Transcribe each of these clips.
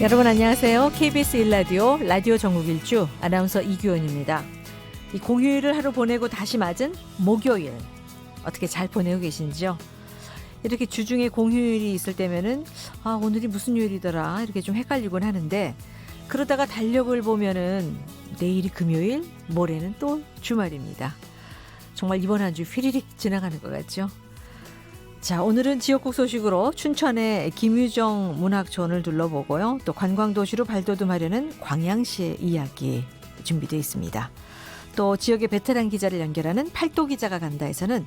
여러분 안녕하세요. KBS 1라디오 라디오 전국 일주 아나운서 이규원입니다. 이 공휴일을 하루 보내고 다시 맞은 목요일 어떻게 잘 보내고 계신지요? 이렇게 주중에 공휴일이 있을 때면은 오늘이 무슨 요일이더라 이렇게 좀 헷갈리곤 하는데 그러다가 달력을 보면은 내일이 금요일, 모레는 또 주말입니다. 정말 이번 한 주 휘리릭 지나가는 것 같죠? 자, 오늘은 지역국 소식으로 춘천의 김유정 문학촌을 둘러보고요. 또 관광도시로 발돋움하려는 광양시의 이야기 준비되어 있습니다. 또 지역의 베테랑 기자를 연결하는 팔도 기자가 간다에서는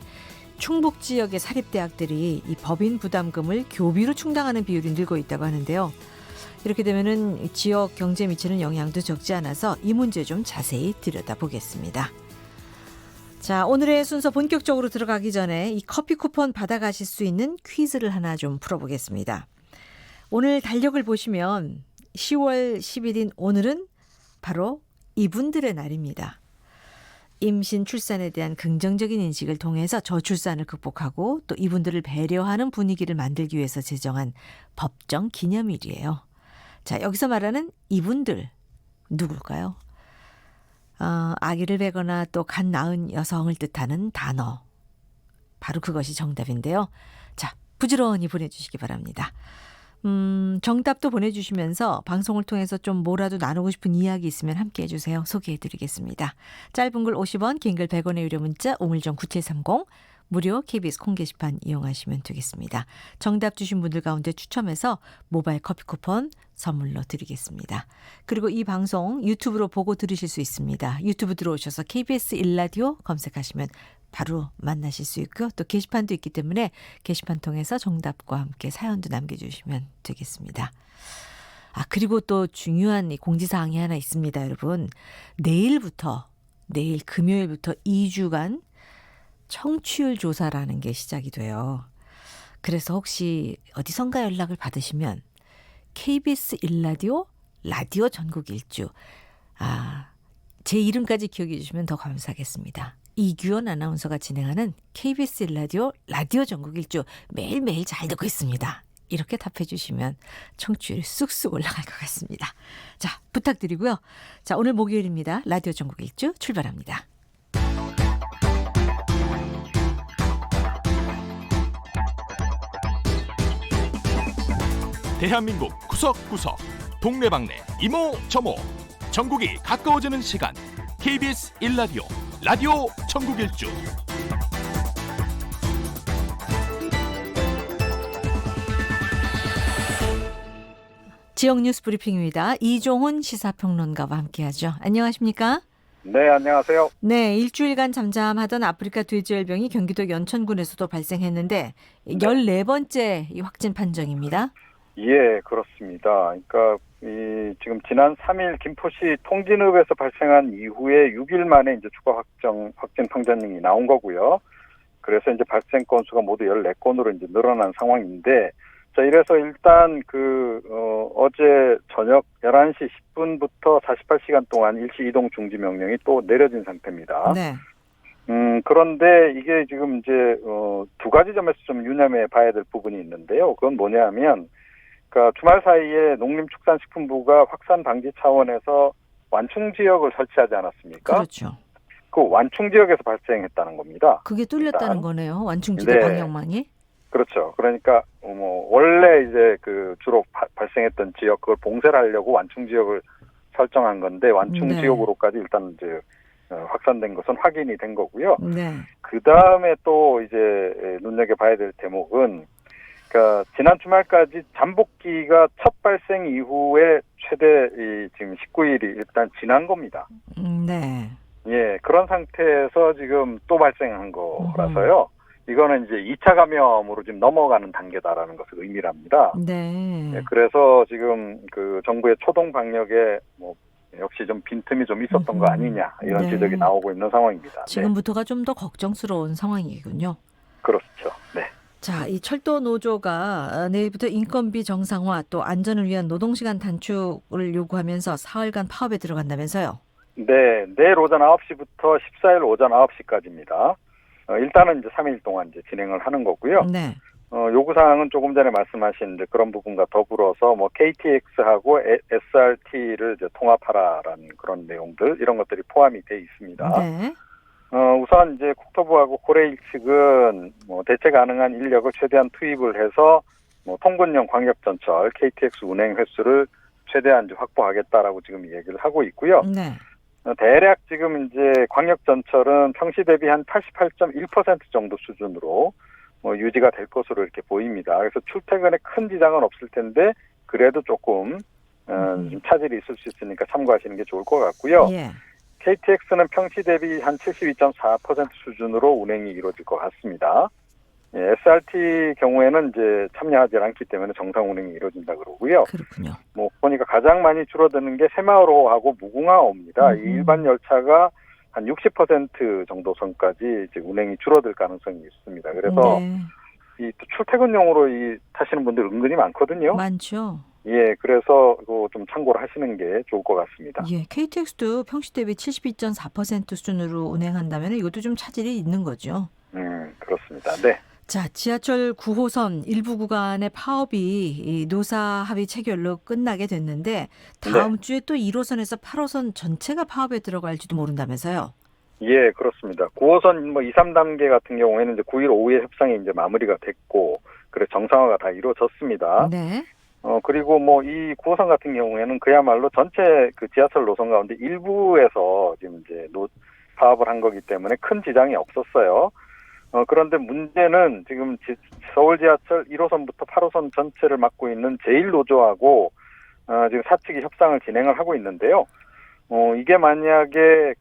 충북 지역의 사립대학들이 이 법인 부담금을 교비로 충당하는 비율이 늘고 있다고 하는데요. 이렇게 되면은 지역 경제에 미치는 영향도 적지 않아서 이 문제 좀 자세히 들여다보겠습니다. 자, 오늘의 순서 본격적으로 들어가기 전에 이 커피 쿠폰 받아가실 수 있는 퀴즈를 하나 좀 풀어보겠습니다. 오늘 달력을 보시면 10월 10일인 오늘은 바로 이분들의 날입니다. 임신, 출산에 대한 긍정적인 인식을 통해서 저출산을 극복하고 또 이분들을 배려하는 분위기를 만들기 위해서 제정한 법정 기념일이에요. 자, 여기서 말하는 이분들 누굴까요? 아기를 베거나 또 갓 낳은 여성을 뜻하는 단어. 바로 그것이 정답인데요. 자, 부지런히 보내주시기 바랍니다. 정답도 보내주시면서 방송을 통해서 좀 뭐라도 나누고 싶은 이야기 있으면 함께 해주세요. 소개해드리겠습니다. 짧은 글 50원, 긴 글 100원의 유료 문자 우물정 9730 무료 KBS 콩 게시판 이용하시면 되겠습니다. 정답 주신 분들 가운데 추첨해서 모바일 커피 쿠폰 선물로 드리겠습니다. 그리고 이 방송 유튜브로 보고 들으실 수 있습니다. 유튜브 들어오셔서 KBS 1라디오 검색하시면 바로 만나실 수 있고요. 또 게시판도 있기 때문에 게시판 통해서 정답과 함께 사연도 남겨주시면 되겠습니다. 그리고 또 중요한 공지사항이 하나 있습니다. 여러분, 내일 금요일부터 2주간 청취율 조사라는 게 시작이 돼요. 그래서 혹시 어디선가 연락을 받으시면 KBS 1라디오 라디오 전국 일주 제 이름까지 기억해 주시면 더 감사하겠습니다. 이규원 아나운서가 진행하는 KBS 1라디오 라디오 전국 일주 매일매일 잘 듣고 있습니다. 이렇게 답해 주시면 청취율이 쑥쑥 올라갈 것 같습니다. 자, 부탁드리고요. 자, 오늘 목요일입니다. 라디오 전국 일주 출발합니다. 대한민국 구석구석 동네방네 이모저모 전국이 가까워지는 시간 KBS 1라디오 라디오 전국 일주 지역 뉴스 브리핑입니다. 이종훈 시사평론가와 함께하죠. 안녕하십니까? 네, 안녕하세요. 네, 일주일간 잠잠하던 아프리카 돼지열병이 경기도 연천군에서도 발생했는데 14번째 이 확진 판정입니다. 예, 그렇습니다. 그러니까 지금 지난 3일 김포시 통진읍에서 발생한 이후에 6일 만에 이제 추가 확진 판정이 나온 거고요. 그래서 이제 발생 건수가 모두 14건으로 이제 늘어난 상황인데, 자, 이래서 일단 어제 저녁 11시 10분부터 48시간 동안 일시 이동 중지 명령이 또 내려진 상태입니다. 네. 그런데 이게 지금 이제 두 가지 점에서 좀 유념해 봐야 될 부분이 있는데요. 그건 뭐냐면, 그러니까 주말 사이에 농림축산식품부가 확산 방지 차원에서 완충 지역을 설치하지 않았습니까? 그렇죠. 그 완충 지역에서 발생했다는 겁니다. 그게 뚫렸다는 일단. 거네요. 완충지대 네. 방역망이. 그렇죠. 그러니까 원래 이제 주로 발생했던 지역 그걸 봉쇄를 하려고 완충 지역을 설정한 건데 완충 네. 지역으로까지 일단 이제 확산된 것은 확인이 된 거고요. 네. 그 다음에 또 이제 눈여겨봐야 될 대목은, 그러니까 지난 주말까지 잠복기가 첫 발생 이후에 최대 지금 19일이 일단 지난 겁니다. 네. 예, 그런 상태에서 지금 또 발생한 거라서요. 이거는 이제 2차 감염으로 지금 넘어가는 단계다라는 것을 의미를 합니다. 네. 예, 그래서 지금 정부의 초동 방역에 역시 좀 빈틈이 좀 있었던 거 아니냐 이런 네. 지적이 나오고 있는 상황입니다. 지금부터가 좀 더 걱정스러운 상황이군요. 그렇죠. 네. 자, 이 철도 노조가 내일부터 인건비 정상화 또 안전을 위한 노동시간 단축을 요구하면서 사흘간 파업에 들어간다면서요? 네, 내일 오전 9시부터 14일 오전 9시까지입니다. 일단은 이제 3일 동안 이제 진행을 하는 거고요. 네. 요구사항은 조금 전에 말씀하신 이제 그런 부분과 더불어서 뭐 KTX하고 SRT를 이제 통합하라라는 그런 내용들 이런 것들이 포함이 돼 있습니다. 네. 우선 이제 국토부하고 고레일 측은 뭐 대체 가능한 인력을 최대한 투입을 해서 뭐 통근형 광역전철 KTX 운행 횟수를 최대한 이제 확보하겠다라고 지금 얘기를 하고 있고요. 네. 대략 지금 이제 광역전철은 평시 대비 한 88.1% 정도 수준으로 뭐 유지가 될 것으로 이렇게 보입니다. 그래서 출퇴근에 큰 지장은 없을 텐데 그래도 조금 좀 차질이 있을 수 있으니까 참고하시는 게 좋을 것 같고요. 예. KTX는 평시 대비 한 72.4% 수준으로 운행이 이루어질 것 같습니다. 예, SRT 경우에는 이제 참여하지 않기 때문에 정상 운행이 이루어진다 그러고요. 그렇군요. 뭐 보니까 가장 많이 줄어드는 게 새마을호하고 무궁화호입니다. 이 일반 열차가 한 60% 정도 선까지 이제 운행이 줄어들 가능성이 있습니다. 그래서 네. 이 또 출퇴근용으로 타시는 분들 은근히 많거든요. 많죠. 예, 그래서 그거 좀 참고를 하시는 게 좋을 것 같습니다. 예, KTX도 평시 대비 72.4% 수준으로 운행한다면 이것도 좀 차질이 있는 거죠. 그렇습니다. 네. 자, 지하철 9호선 일부 구간의 파업이 이 노사 합의 체결로 끝나게 됐는데 다음 주에 또 1호선에서 8호선 전체가 파업에 들어갈지도 모른다면서요. 예, 그렇습니다. 9호선 뭐 2, 3단계 같은 경우에는 이제 9일 오후에 협상이 이제 마무리가 됐고, 그래 정상화가 다 이루어졌습니다. 네. 그리고 뭐 이 9호선 같은 경우에는 그야말로 전체 그 지하철 노선 가운데 일부에서 지금 이제 파업을 한 거기 때문에 큰 지장이 없었어요. 그런데 문제는 지금 서울 지하철 1호선부터 8호선 전체를 맡고 있는 제1노조하고 지금 사측이 협상을 진행을 하고 있는데요. 이게 만약에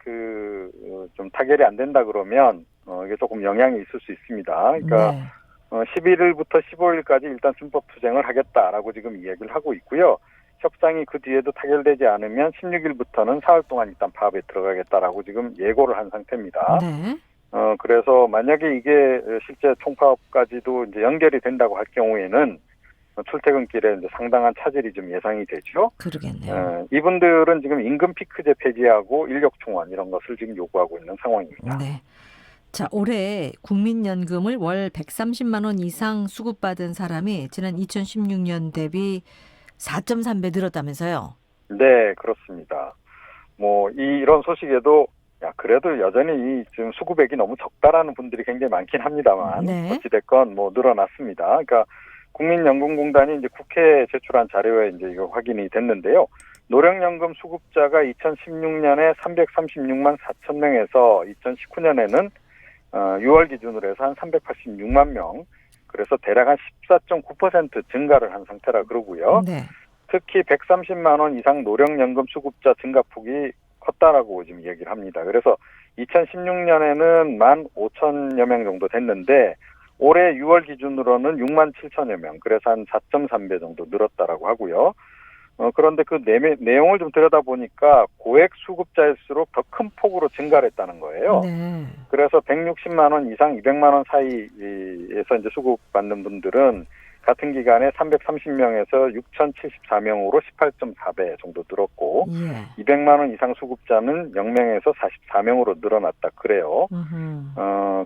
좀 타결이 안 된다 그러면 이게 조금 영향이 있을 수 있습니다. 그러니까 네. 11일부터 15일까지 일단 준법 투쟁을 하겠다라고 지금 이야기를 하고 있고요. 협상이 그 뒤에도 타결되지 않으면 16일부터는 사흘 동안 일단 파업에 들어가겠다라고 지금 예고를 한 상태입니다. 네. 그래서 만약에 이게 실제 총파업까지도 이제 연결이 된다고 할 경우에는 출퇴근길에 이제 상당한 차질이 좀 예상이 되죠. 그러겠네요. 이분들은 지금 임금 피크제 폐지하고 인력 충원 이런 것을 지금 요구하고 있는 상황입니다. 네. 자, 올해 국민연금을 월 130만 원 이상 수급받은 사람이 지난 2016년 대비 4.3배 늘었다면서요. 네, 그렇습니다. 뭐 이런 소식에도 그래도 여전히 지금 수급액이 너무 적다라는 분들이 굉장히 많긴 합니다만 네. 어찌됐건 뭐 늘어났습니다. 그러니까 국민연금공단이 이제 국회에 제출한 자료에 이제 이거 확인이 됐는데요. 노령연금 수급자가 2016년에 336만 4천 명에서 2019년에는 6월 기준으로 해서 한 386만 명, 그래서 대략 한 14.9% 증가를 한 상태라 그러고요. 네. 특히 130만 원 이상 노령연금 수급자 증가폭이 컸다라고 지금 얘기를 합니다. 그래서 2016년에는 15,000여 명 정도 됐는데 올해 6월 기준으로는 6만 7천여 명, 그래서 한 4.3배 정도 늘었다라고 하고요. 그런데 그 내용을 좀 들여다보니까 고액 수급자일수록 더 큰 폭으로 증가를 했다는 거예요. 네. 그래서 160만 원 이상 200만 원 사이에서 이제 수급받는 분들은 같은 기간에 330명에서 6,074명으로 18.4배 정도 늘었고, 예. 200만 원 이상 수급자는 0명에서 44명으로 늘어났다 그래요.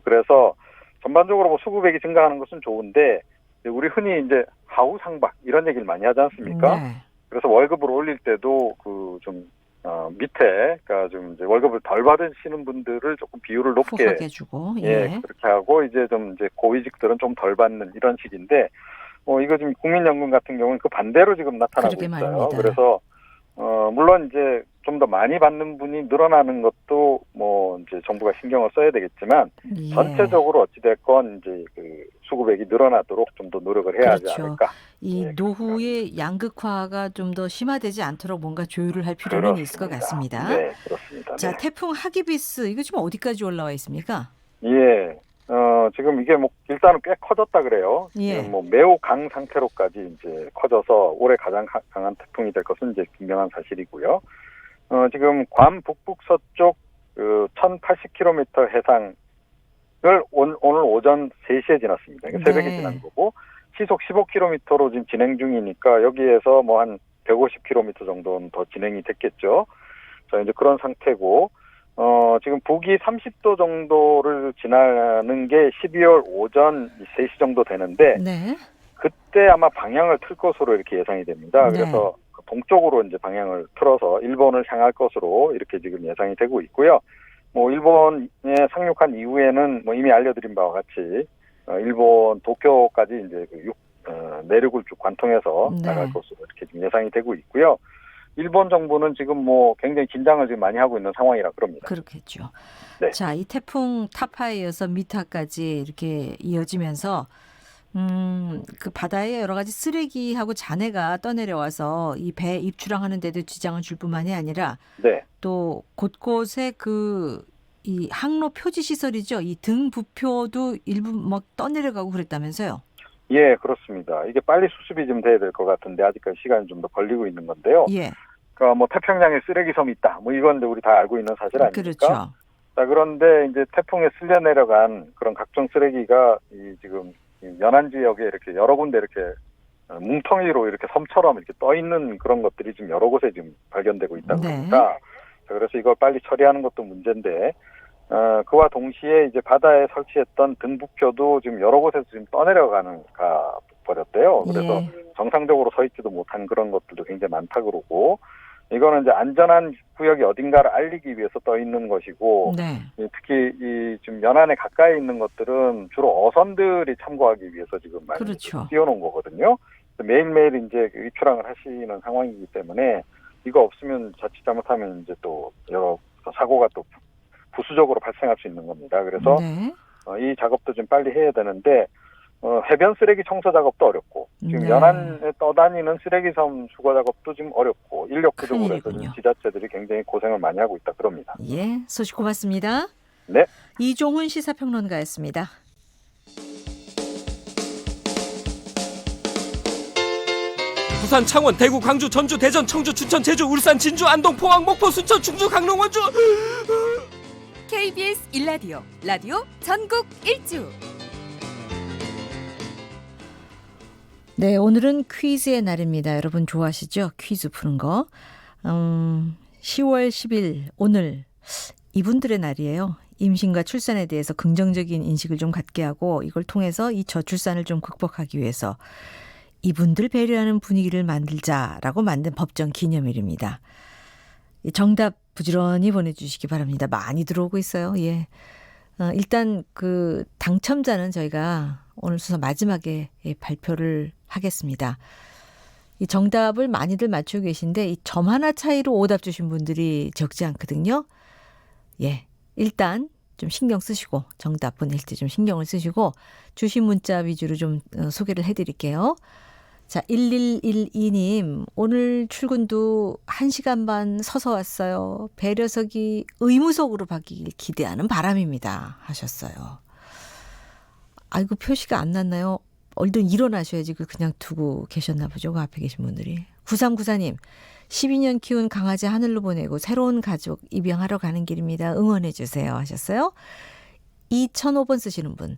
그래서 전반적으로 뭐 수급액이 증가하는 것은 좋은데 우리 흔히 이제 하우상박 이런 얘기를 많이 하지 않습니까? 네. 그래서 월급을 올릴 때도 밑에, 그러니까 좀 이제 월급을 덜 받으시는 분들을 조금 비율을 높게 후하게 주고. 예, 그렇게 하고 이제 고위직들은 좀 덜 받는 이런 식인데 이거 지금 국민연금 같은 경우는 그 반대로 지금 나타나고 그러게 있어요. 말입니다. 그래서 물론 이제 좀 더 많이 받는 분이 늘어나는 것도 뭐 이제 정부가 신경을 써야 되겠지만 예. 전체적으로 어찌됐건 이제 그 수급액이 늘어나도록 좀 더 노력을 해야 하지 그렇죠. 않을까. 이 예, 노후의 양극화가 좀 더 심화되지 않도록 뭔가 조율을 할 필요는 있을 것 같습니다. 네, 그렇습니다. 자, 네. 태풍 하기비스 이거 지금 어디까지 올라와 있습니까? 예. 지금 이게 뭐 일단은 꽤 커졌다 그래요. 예. 뭐 매우 강 상태로까지 이제 커져서 올해 가장 강한 태풍이 될 것은 이제 분명한 사실이고요. 지금 괌 북북서쪽 1,080km 해상을 오늘 오전 3시에 지났습니다. 그러니까 새벽에 네. 지난 거고 시속 15km로 지금 진행 중이니까 여기에서 뭐 한 150km 정도는 더 진행이 됐겠죠. 자, 이제 그런 상태고 지금 북위 30도 정도를 지나는 게 12월 오전 3시 정도 되는데 네. 그때 아마 방향을 틀 것으로 이렇게 예상이 됩니다. 네. 그래서 동쪽으로 이제 방향을 틀어서 일본을 향할 것으로 이렇게 지금 예상이 되고 있고요. 뭐 일본에 상륙한 이후에는 뭐 이미 알려드린 바와 같이 일본 도쿄까지 이제 내륙을 쭉 관통해서 네. 나갈 것으로 이렇게 지금 예상이 되고 있고요. 일본 정부는 지금 뭐 굉장히 긴장을 지금 많이 하고 있는 상황이라 그럽니다. 그렇겠죠. 네. 자, 이 태풍 타파에 이어서 미타까지 이렇게 이어지면서 그 바다에 여러 가지 쓰레기하고 잔해가 떠내려와서 이 배 입출항하는 데도 지장을 줄 뿐만이 아니라 네. 또 곳곳에 이 항로 표지 시설이죠. 이 등 부표도 일부 막 떠내려가고 그랬다면서요. 예, 그렇습니다. 이게 빨리 수습이 좀 돼야 될 것 같은데 아직까지 시간이 좀 더 걸리고 있는 건데요. 예. 그러니까 뭐 태평양에 쓰레기섬이 있다. 뭐 이건 우리 다 알고 있는 사실 아닙니까? 그렇죠. 자, 그런데 이제 태풍에 쓸려 내려간 그런 각종 쓰레기가 지금 연안 지역에 이렇게 여러 군데 이렇게 뭉텅이로 이렇게 섬처럼 이렇게 떠 있는 그런 것들이 지금 여러 곳에 지금 발견되고 있다고 네. 합니다. 자, 그래서 이걸 빨리 처리하는 것도 문제인데, 그와 동시에 이제 바다에 설치했던 등부표도 지금 여러 곳에서 지금 가 버렸대요. 그래서 예. 정상적으로 서 있지도 못한 그런 것들도 굉장히 많다 그러고, 이거는 이제 안전한 구역이 어딘가를 알리기 위해서 떠 있는 것이고, 네. 특히 지금 연안에 가까이 있는 것들은 주로 어선들이 참고하기 위해서 지금 많이 그렇죠. 띄워놓은 거거든요. 매일매일 이제 입출항을 하시는 상황이기 때문에 이거 없으면 자칫 잘못하면 이제 또 여러 사고가 또 부수적으로 발생할 수 있는 겁니다. 그래서 네. 이 작업도 좀 빨리 해야 되는데 해변 쓰레기 청소 작업도 어렵고 지금 네. 연안에 떠다니는 쓰레기섬 수거 작업도 지금 어렵고 인력 부족으로 해서 큰일이군요. 지금 지자체들이 굉장히 고생을 많이 하고 있다 그럽니다. 예, 소식 고맙습니다. 네. 이종훈 시사평론가였습니다. 부산, 창원, 대구, 광주, 전주, 대전, 청주, 춘천, 제주, 울산, 진주, 안동, 포항, 목포, 순천, 충주, 강릉, 원주. KBS 1라디오 라디오 전국 일주. 네, 오늘은 퀴즈의 날입니다. 여러분 좋아하시죠? 퀴즈 푸는 거. 10월 10일 오늘 이분들의 날이에요. 임신과 출산에 대해서 긍정적인 인식을 좀 갖게 하고 이걸 통해서 이 저출산을 좀 극복하기 위해서 이분들 배려하는 분위기를 만들자라고 만든 법정 기념일입니다. 이 정답 부지런히 보내주시기 바랍니다. 많이 들어오고 있어요. 예. 일단 그 당첨자는 저희가 오늘 수사 마지막에 발표를 하겠습니다. 이 정답을 많이들 맞추고 계신데 이 점 하나 차이로 오답 주신 분들이 적지 않거든요. 예. 일단 좀 신경 쓰시고 정답 보낼 때 좀 신경을 쓰시고 주신 문자 위주로 좀 소개를 해드릴게요. 자, 1112님, 오늘 출근도 1시간 반 서서 왔어요. 배려석이 의무석으로 바뀌길 기대하는 바람입니다. 하셨어요. 아이고, 표시가 안 났나요? 얼른 일어나셔야지 그냥 두고 계셨나 보죠. 그 앞에 계신 분들이. 9394님, 12년 키운 강아지 하늘로 보내고 새로운 가족 입양하러 가는 길입니다. 응원해 주세요. 하셨어요. 2005번 쓰시는 분.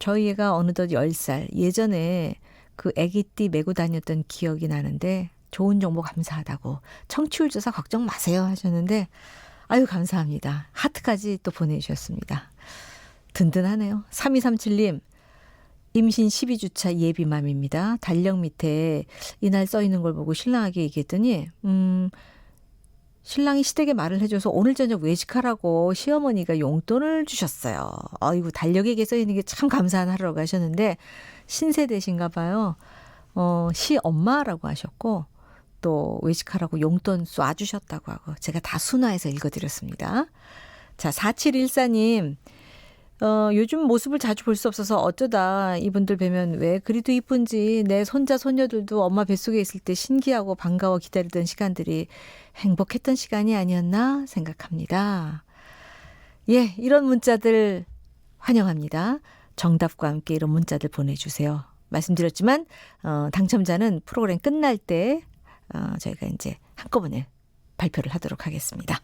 저희 애가 어느덧 10살. 예전에 그 애기띠 메고 다녔던 기억이 나는데 좋은 정보 감사하다고 청취율 조사 걱정 마세요 하셨는데 아유 감사합니다. 하트까지 또 보내주셨습니다. 든든하네요. 3237님 임신 12주차 예비맘입니다. 달력 밑에 이날 써있는 걸 보고 신랑에게 얘기했더니 신랑이 시댁에 말을 해줘서 오늘 저녁 외식하라고 시어머니가 용돈을 주셨어요. 아이고 달력에 써있는 게 참 감사한 하루라고 하셨는데 신세대신가 봐요. 시엄마라고 하셨고 또 외식하라고 용돈 쏴주셨다고 하고 제가 다 순화해서 읽어드렸습니다. 자 4714님 요즘 모습을 자주 볼 수 없어서 어쩌다 이분들 뵈면 왜 그리도 이쁜지 내 손자 손녀들도 엄마 뱃속에 있을 때 신기하고 반가워 기다리던 시간들이 행복했던 시간이 아니었나 생각합니다. 예, 이런 문자들 환영합니다. 정답과 함께 이런 문자들 보내주세요. 말씀드렸지만 당첨자는 프로그램 끝날 때 저희가 이제 한꺼번에 발표를 하도록 하겠습니다.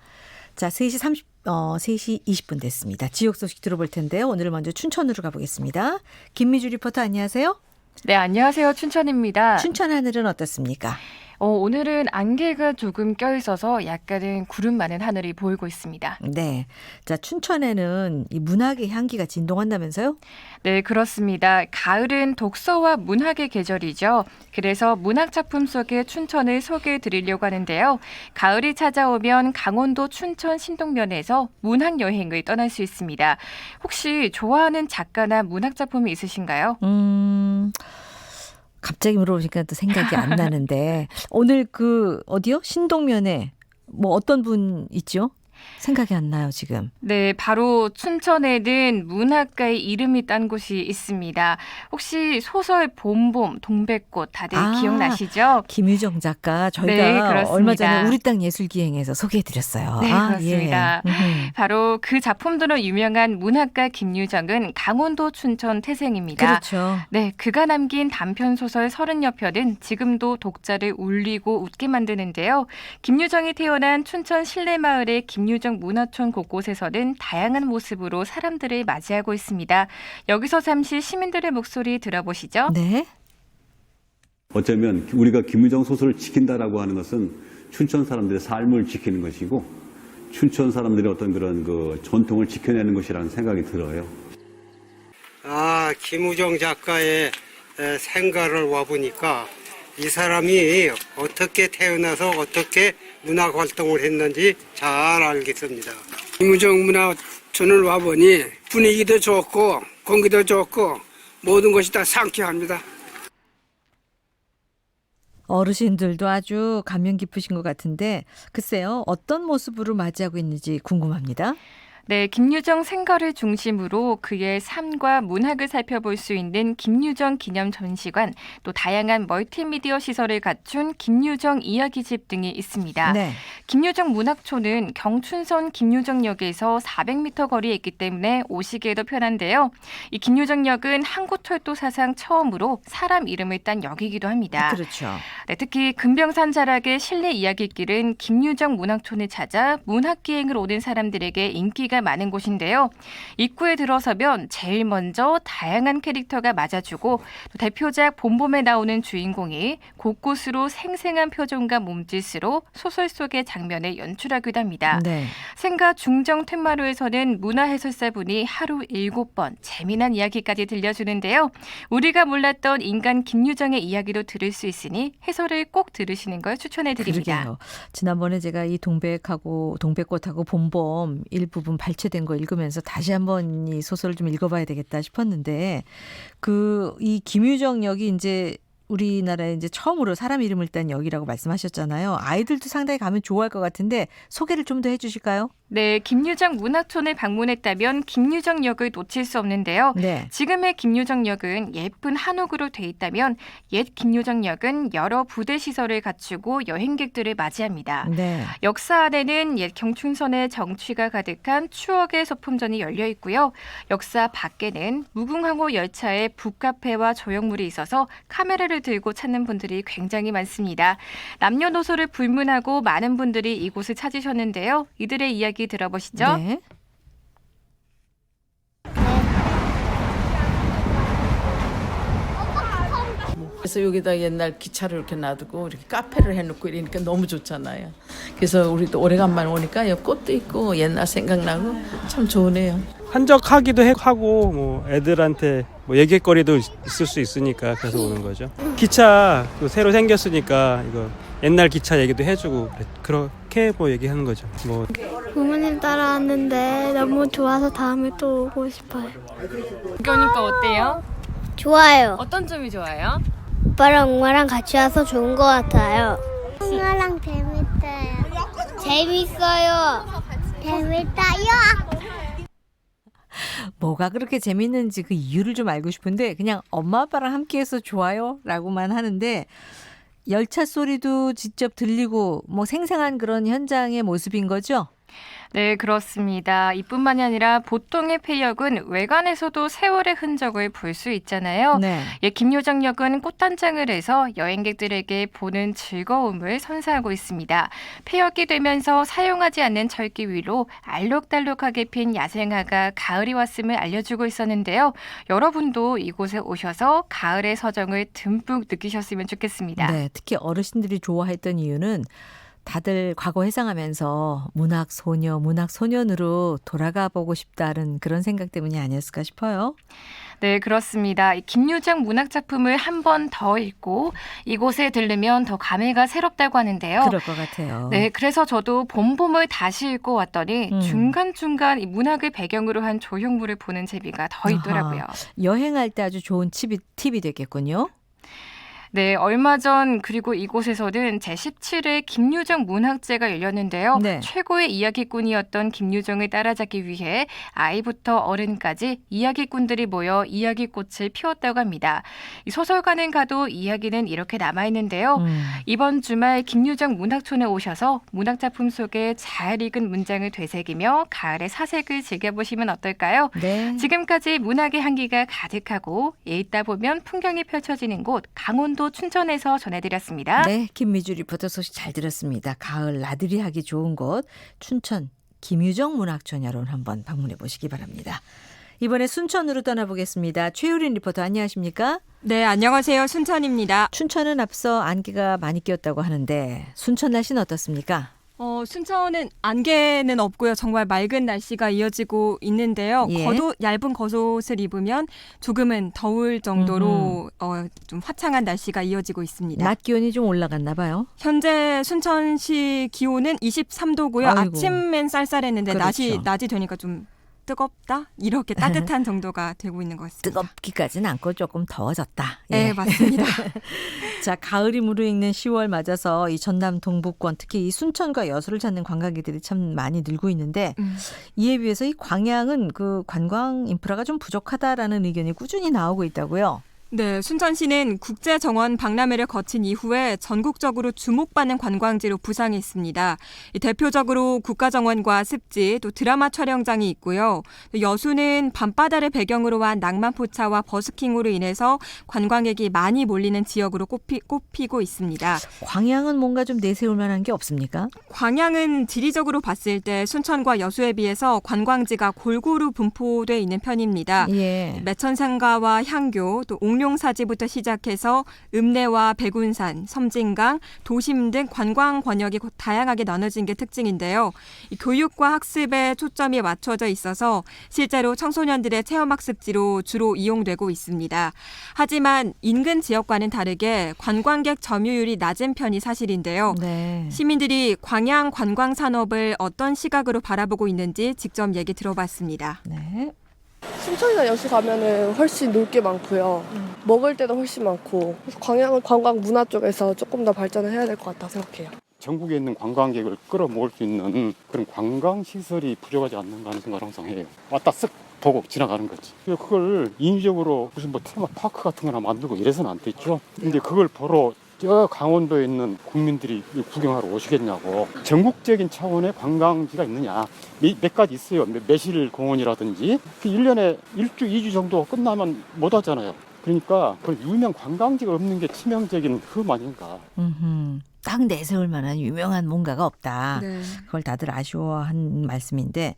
자, 3시 20분 됐습니다. 지역 소식 들어볼 텐데요. 오늘 먼저 춘천으로 가보겠습니다. 김미주 리포터 안녕하세요. 네, 안녕하세요. 춘천입니다. 춘천 하늘은 어떻습니까? 오늘은 안개가 조금 껴있어서 약간은 구름 많은 하늘이 보이고 있습니다. 네. 자, 춘천에는 이 문학의 향기가 진동한다면서요? 네, 그렇습니다. 가을은 독서와 문학의 계절이죠. 그래서 문학 작품 속의 춘천을 소개해 드리려고 하는데요. 가을이 찾아오면 강원도 춘천 신동면에서 문학 여행을 떠날 수 있습니다. 혹시 좋아하는 작가나 문학 작품이 있으신가요? 갑자기 물어보니까 또 생각이 안 나는데 오늘 어디요? 신동면에 뭐 어떤 분 있죠? 생각이 안 나요, 지금. 네, 바로 춘천에는 문학가의 이름이 딴 곳이 있습니다. 혹시 소설 봄봄, 동백꽃 다들 기억나시죠? 김유정 작가 저희가 네, 그렇습니다. 얼마 전에 우리 땅 예술기행에서 소개해드렸어요. 네, 그렇습니다. 예. 바로 그 작품들로 유명한 문학가 김유정은 강원도 춘천 태생입니다. 그렇죠. 네, 그가 남긴 단편 소설 30여 편은 지금도 독자를 울리고 웃게 만드는데요. 김유정이 태어난 춘천 신례마을의 김유정 문화촌 곳곳에서는 다양한 모습으로 사람들을 맞이하고 있습니다. 여기서 잠시 시민들의 목소리 들어보시죠. 네. 어쩌면 우리가 김유정 소설을 지킨다라고 하는 것은 춘천 사람들의 삶을 지키는 것이고 춘천 사람들의 어떤 그런 그 전통을 지켜내는 것이라는 생각이 들어요. 김우정 작가의 생가를 와보니까 이 사람이 어떻게 태어나서 어떻게 문학 활동을 했는지 잘 알겠습니다. 김우정 문화촌을 와보니 분위기도 좋고 공기도 좋고 모든 것이 다 상쾌합니다. 어르신들도 아주 감명 깊으신 것 같은데 글쎄요. 어떤 모습으로 맞이하고 있는지 궁금합니다. 네, 김유정 생가를 중심으로 그의 삶과 문학을 살펴볼 수 있는 김유정 기념 전시관, 또 다양한 멀티미디어 시설을 갖춘 김유정 이야기집 등이 있습니다. 네. 김유정 문학촌은 경춘선 김유정역에서 400m 거리에 있기 때문에 오시기에도 편한데요. 이 김유정역은 한국철도 사상 처음으로 사람 이름을 딴 역이기도 합니다. 그렇죠. 네, 특히 금병산 자락의 실내 이야기길은 김유정 문학촌을 찾아 문학기행을 오는 사람들에게 인기가 많은 곳인데요. 입구에 들어서면 제일 먼저 다양한 캐릭터가 맞아주고 또 대표작 봄봄에 나오는 주인공이 곳곳으로 생생한 표정과 몸짓으로 소설 속의 장면을 연출하기도 합니다. 네. 생가 중정 텐마루에서는 문화해설사분이 하루 7번 재미난 이야기까지 들려주는데요. 우리가 몰랐던 인간 김유정의 이야기도 들을 수 있으니 해설을 꼭 들으시는 걸 추천해드립니다. 그러게요. 지난번에 제가 이 동백꽃하고 봄봄 일부분 발췌된 거 읽으면서 다시 한번 이 소설을 좀 읽어봐야 되겠다 싶었는데 이 김유정 역이 이제 우리나라에 이제 처음으로 사람 이름을 딴 역이라고 말씀하셨잖아요. 아이들도 상당히 가면 좋아할 것 같은데 소개를 좀 더 해주실까요? 네, 김유정 문학촌을 방문했다면 김유정 역을 놓칠 수 없는데요. 네. 지금의 김유정 역은 예쁜 한옥으로 돼 있다면 옛 김유정 역은 여러 부대 시설을 갖추고 여행객들을 맞이합니다. 네. 역사 안에는 옛 경춘선의 정취가 가득한 추억의 소품전이 열려 있고요. 역사 밖에는 무궁화호 열차에 북카페와 조형물이 있어서 카메라를 들고 찾는 분들이 굉장히 많습니다. 남녀노소를 불문하고 많은 분들이 이곳을 찾으셨는데요. 이들의 이야기 들어보시죠. 네. 그래서 여기다 옛날 기차를 이렇게 놔두고 이렇게 카페를 해놓고 이러니까 너무 좋잖아요. 그래서 우리도 오래간만에 오니까 여기 꽃도 있고 옛날 생각나고 참 좋으네요. 한적하기도 하고 뭐 애들한테 뭐 얘기거리도 있을 수 있으니까 그래서 오는 거죠. 기차 새로 생겼으니까 이거 옛날 기차 얘기도 해주고 그렇게 뭐 얘기하는 거죠. 뭐 부모님 따라왔는데 너무 좋아서 다음에 또 오고 싶어요. 그러니까 어때요? 좋아요. 어떤 점이 좋아요? 오빠랑 엄마랑 같이 와서 좋은 것 같아요. 엄마랑 재밌어요. 재밌어요. 재밌어요. 뭐가 그렇게 재밌는지 그 이유를 좀 알고 싶은데 그냥 엄마 아빠랑 함께해서 좋아요 라고만 하는데 열차 소리도 직접 들리고 뭐 생생한 그런 현장의 모습인 거죠? 네, 그렇습니다. 이뿐만이 아니라 보통의 폐역은 외관에서도 세월의 흔적을 볼 수 있잖아요. 네. 김유정역은 꽃단장을 해서 여행객들에게 보는 즐거움을 선사하고 있습니다. 폐역이 되면서 사용하지 않는 철길 위로 알록달록하게 핀 야생화가 가을이 왔음을 알려주고 있었는데요. 여러분도 이곳에 오셔서 가을의 서정을 듬뿍 느끼셨으면 좋겠습니다. 네, 특히 어르신들이 좋아했던 이유는 다들 과거 회상하면서 문학소녀, 문학소년으로 돌아가 보고 싶다는 그런 생각 때문이 아니었을까 싶어요. 네, 그렇습니다. 김유정 문학작품을 한 번 더 읽고 이곳에 들르면 더 감회가 새롭다고 하는데요. 그럴 것 같아요. 네, 그래서 저도 봄봄을 다시 읽고 왔더니 중간중간 이 문학을 배경으로 한 조형물을 보는 재미가 더 있더라고요. 아하, 여행할 때 아주 좋은 팁이 되겠군요. 네, 얼마 전 그리고 이곳에서는 제17회 김유정 문학제가 열렸는데요. 네. 최고의 이야기꾼이었던 김유정을 따라잡기 위해 아이부터 어른까지 이야기꾼들이 모여 이야기꽃을 피웠다고 합니다. 이 소설가는 가도 이야기는 이렇게 남아있는데요. 이번 주말 김유정 문학촌에 오셔서 문학작품 속에 잘 읽은 문장을 되새기며 가을의 사색을 즐겨보시면 어떨까요? 네. 지금까지 문학의 향기가 가득하고 읽다 보면 풍경이 펼쳐지는 곳 강원도 춘천에서 전해드렸습니다. 네, 김미주 리포터 소식 잘 들었습니다. 가을 나들이 하기 좋은 곳 춘천 김유정 문학촌 여러분 한번 방문해 보시기 바랍니다. 이번에 순천으로 떠나보겠습니다. 최유린 리포터 안녕하십니까? 네, 안녕하세요. 순천입니다. 춘천은 앞서 안개가 많이 꼈다고 하는데 순천 날씨는 어떻습니까? 순천은 안개는 없고요. 정말 맑은 날씨가 이어지고 있는데요. 예. 얇은 겉옷을 입으면 조금은 더울 정도로 좀 화창한 날씨가 이어지고 있습니다. 낮 기온이 좀 올라갔나 봐요. 현재 순천시 기온은 23도고요. 아이고. 아침엔 쌀쌀했는데 그렇죠. 낮이 되니까 좀 뜨겁다? 이렇게 따뜻한 정도가 되고 있는 것 같습니다. 뜨겁기까지는 않고 조금 더워졌다. 네, 맞습니다. 자, 가을이 무르익는 10월 맞아서 이 전남 동부권 특히 이 순천과 여수를 찾는 관광객들이 참 많이 늘고 있는데 이에 비해서 이 광양은 그 관광 인프라가 좀 부족하다라는 의견이 꾸준히 나오고 있다고요. 네, 순천시는 국제정원 박람회를 거친 이후에 전국적으로 주목받는 관광지로 부상했습니다. 대표적으로 국가정원과 습지, 또 드라마 촬영장이 있고요. 여수는 밤바다를 배경으로 한 낭만포차와 버스킹으로 인해서 관광객이 많이 몰리는 지역으로 꼽히고 있습니다. 광양은 뭔가 좀 내세울 만한 게 없습니까? 광양은 지리적으로 봤을 때 순천과 여수에 비해서 관광지가 골고루 분포돼 있는 편입니다. 예. 매천상가와 향교, 또 옥룡사지부터 시작해서 읍내와 백운산, 섬진강, 도심 등 관광 권역이 다양하게 나눠진 게 특징인데요. 이 교육과 학습에 초점이 맞춰져 있어서 실제로 청소년들의 체험학습지로 주로 이용되고 있습니다. 하지만 인근 지역과는 다르게 관광객 점유율이 낮은 편이 사실인데요. 네. 시민들이 광양 관광 산업을 어떤 시각으로 바라보고 있는지 직접 얘기 들어봤습니다. 네. 순천이나 여수 가면은 훨씬 놀 게 많고요. 먹을 때도 훨씬 많고. 그래서 광양은 관광 문화 쪽에서 조금 더 발전을 해야 될 것 같다 생각해요. 전국에 있는 관광객을 끌어모을 수 있는 그런 관광시설이 부족하지 않는가 하는 생각을 항상 해요. 왔다 쓱 보고 지나가는 거지. 그걸 인위적으로 무슨 뭐 테마파크 같은 거나 만들고 이래서는 안 되죠. 근데 그걸 보러 저 강원도에 있는 국민들이 구경하러 오시겠냐고. 전국적인 차원의 관광지가 있느냐. 몇 가지 있어요. 매실공원이라든지. 1년에 1주, 2주 정도 끝나면 못 하잖아요. 그러니까 그런 유명 관광지가 없는 게 치명적인 흠 아닌가. 딱 내세울 만한 유명한 뭔가가 없다. 네. 그걸 다들 아쉬워한 말씀인데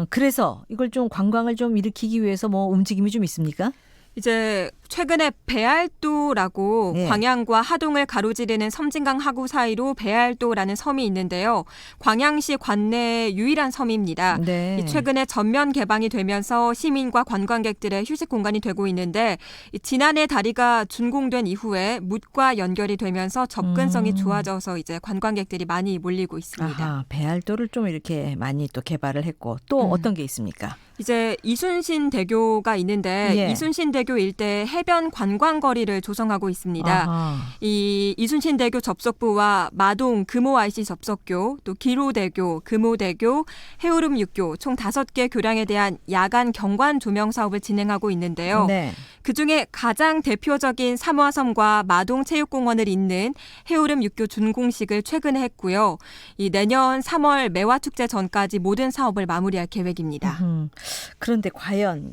그래서 이걸 좀 관광을 좀 일으키기 위해서 뭐 움직임이 좀 있습니까? 이제 최근에 배알도라고 네. 광양과 하동을 가로지르는 섬진강 하구 사이로 배알도라는 섬이 있는데요. 광양시 관내 유일한 섬입니다. 네. 이 최근에 전면 개방이 되면서 시민과 관광객들의 휴식 공간이 되고 있는데 지난해 다리가 준공된 이후에 묻과 연결이 되면서 접근성이 좋아져서 이제 관광객들이 많이 몰리고 있습니다. 아하, 배알도를 좀 이렇게 많이 또 개발을 했고 또 어떤 게 있습니까? 이제 이순신 대교가 있는데 예. 이순신 대교 일대 해변 관광거리를 조성하고 있습니다. 아하. 이 이순신 대교 접속부와 마동 금호 IC 접속교, 또 기로대교, 금호대교, 해오름 육교 총 5개 교량에 대한 야간 경관 조명 사업을 진행하고 있는데요. 네. 그중에 가장 대표적인 삼화섬과 마동 체육공원을 잇는 해오름 육교 준공식을 최근에 했고요. 이 내년 3월 매화축제 전까지 모든 사업을 마무리할 계획입니다. 그런데 과연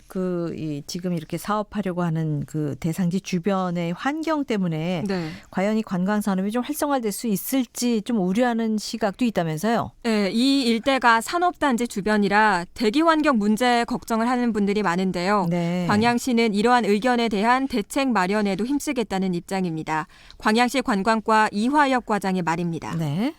지금 이렇게 사업하려고 하는 그 대상지 주변의 환경 때문에 네. 과연 이 관광 산업이 좀 활성화될 수 있을지 좀 우려하는 시각도 있다면서요? 네, 이 일대가 산업단지 주변이라 대기 환경 문제 걱정을 하는 분들이 많은데요. 네. 광양시는 이러한 의견에 대한 대책 마련에도 힘쓰겠다는 입장입니다. 광양시 관광과 이화혁 과장의 말입니다. 네.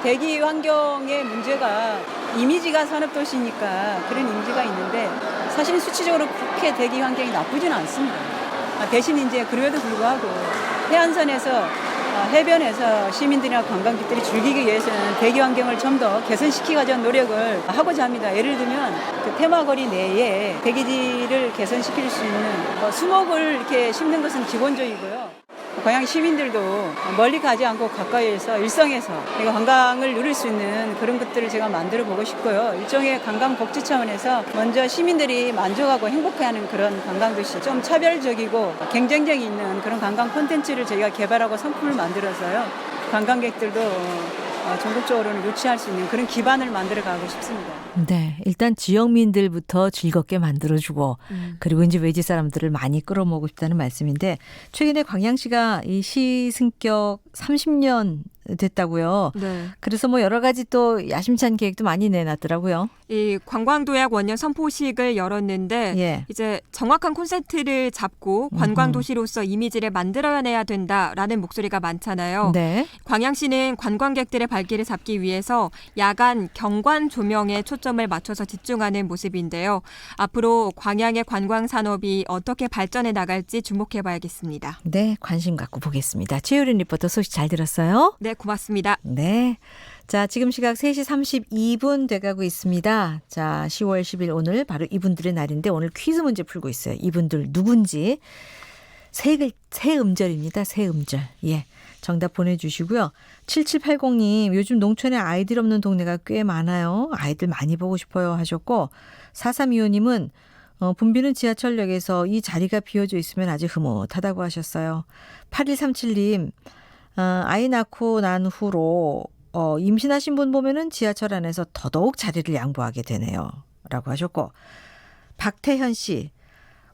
대기 환경의 문제가 이미지가 산업도시니까 그런 이미지가 있는데 사실 수치적으로 그렇게 대기 환경이 나쁘지는 않습니다. 대신 이제 그럼에도 불구하고 해안선에서 해변에서 시민들이나 관광객들이 즐기기 위해서는 대기 환경을 좀 더 개선시키고자 노력을 하고자 합니다. 예를 들면 그 테마거리 내에 대기질을 개선시킬 수 있는 수목을 이렇게 심는 것은 기본적이고요. 광양 시민들도 멀리 가지 않고 가까이에서 일성에서 관광을 누릴 수 있는 그런 것들을 제가 만들어 보고 싶고요. 일종의 관광 복지 차원에서 먼저 시민들이 만족하고 행복해하는 그런 관광도시, 좀 차별적이고 경쟁력이 있는 그런 관광 콘텐츠를 저희가 개발하고 상품을 만들어서요. 관광객들도 전국적으로는 유치할 수 있는 그런 기반을 만들어 가고 싶습니다. 네, 일단 지역민들부터 즐겁게 만들어주고 그리고 이제 외지 사람들을 많이 끌어모으고 싶다는 말씀인데 최근에 광양시가 이 시 승격 30년 됐다고요. 네. 그래서 뭐 여러 가지 또 야심찬 계획도 많이 내놨더라고요. 이 관광도약 원년 선포식을 열었는데 예. 이제 정확한 콘셉트를 잡고 관광도시로서 이미지를 만들어내야 된다라는 목소리가 많잖아요. 네. 광양시는 관광객들의 발길을 잡기 위해서 야간 경관 조명에 초점을 맞춰서 집중하는 모습인데요. 앞으로 광양의 관광 산업이 어떻게 발전해 나갈지 주목해 봐야겠습니다. 네, 관심 갖고 보겠습니다. 최유린 리포터 소식 잘 들었어요? 네, 고맙습니다. 네. 자, 지금 시각 3시 32분 돼가고 있습니다. 자, 10월 10일 오늘 바로 이분들의 날인데 오늘 퀴즈 문제 풀고 있어요. 이분들 누군지. 새 음절입니다. 새 음절. 예. 정답 보내주시고요. 7780님 요즘 농촌에 아이들 없는 동네가 꽤 많아요. 아이들 많이 보고 싶어요 하셨고 4325님은 붐비는 지하철역에서 이 자리가 비어져 있으면 아주 흐뭇하다고 하셨어요. 8137님 아이 낳고 난 후로 임신하신 분 보면은 지하철 안에서 더더욱 자리를 양보하게 되네요. 라고 하셨고 박태현 씨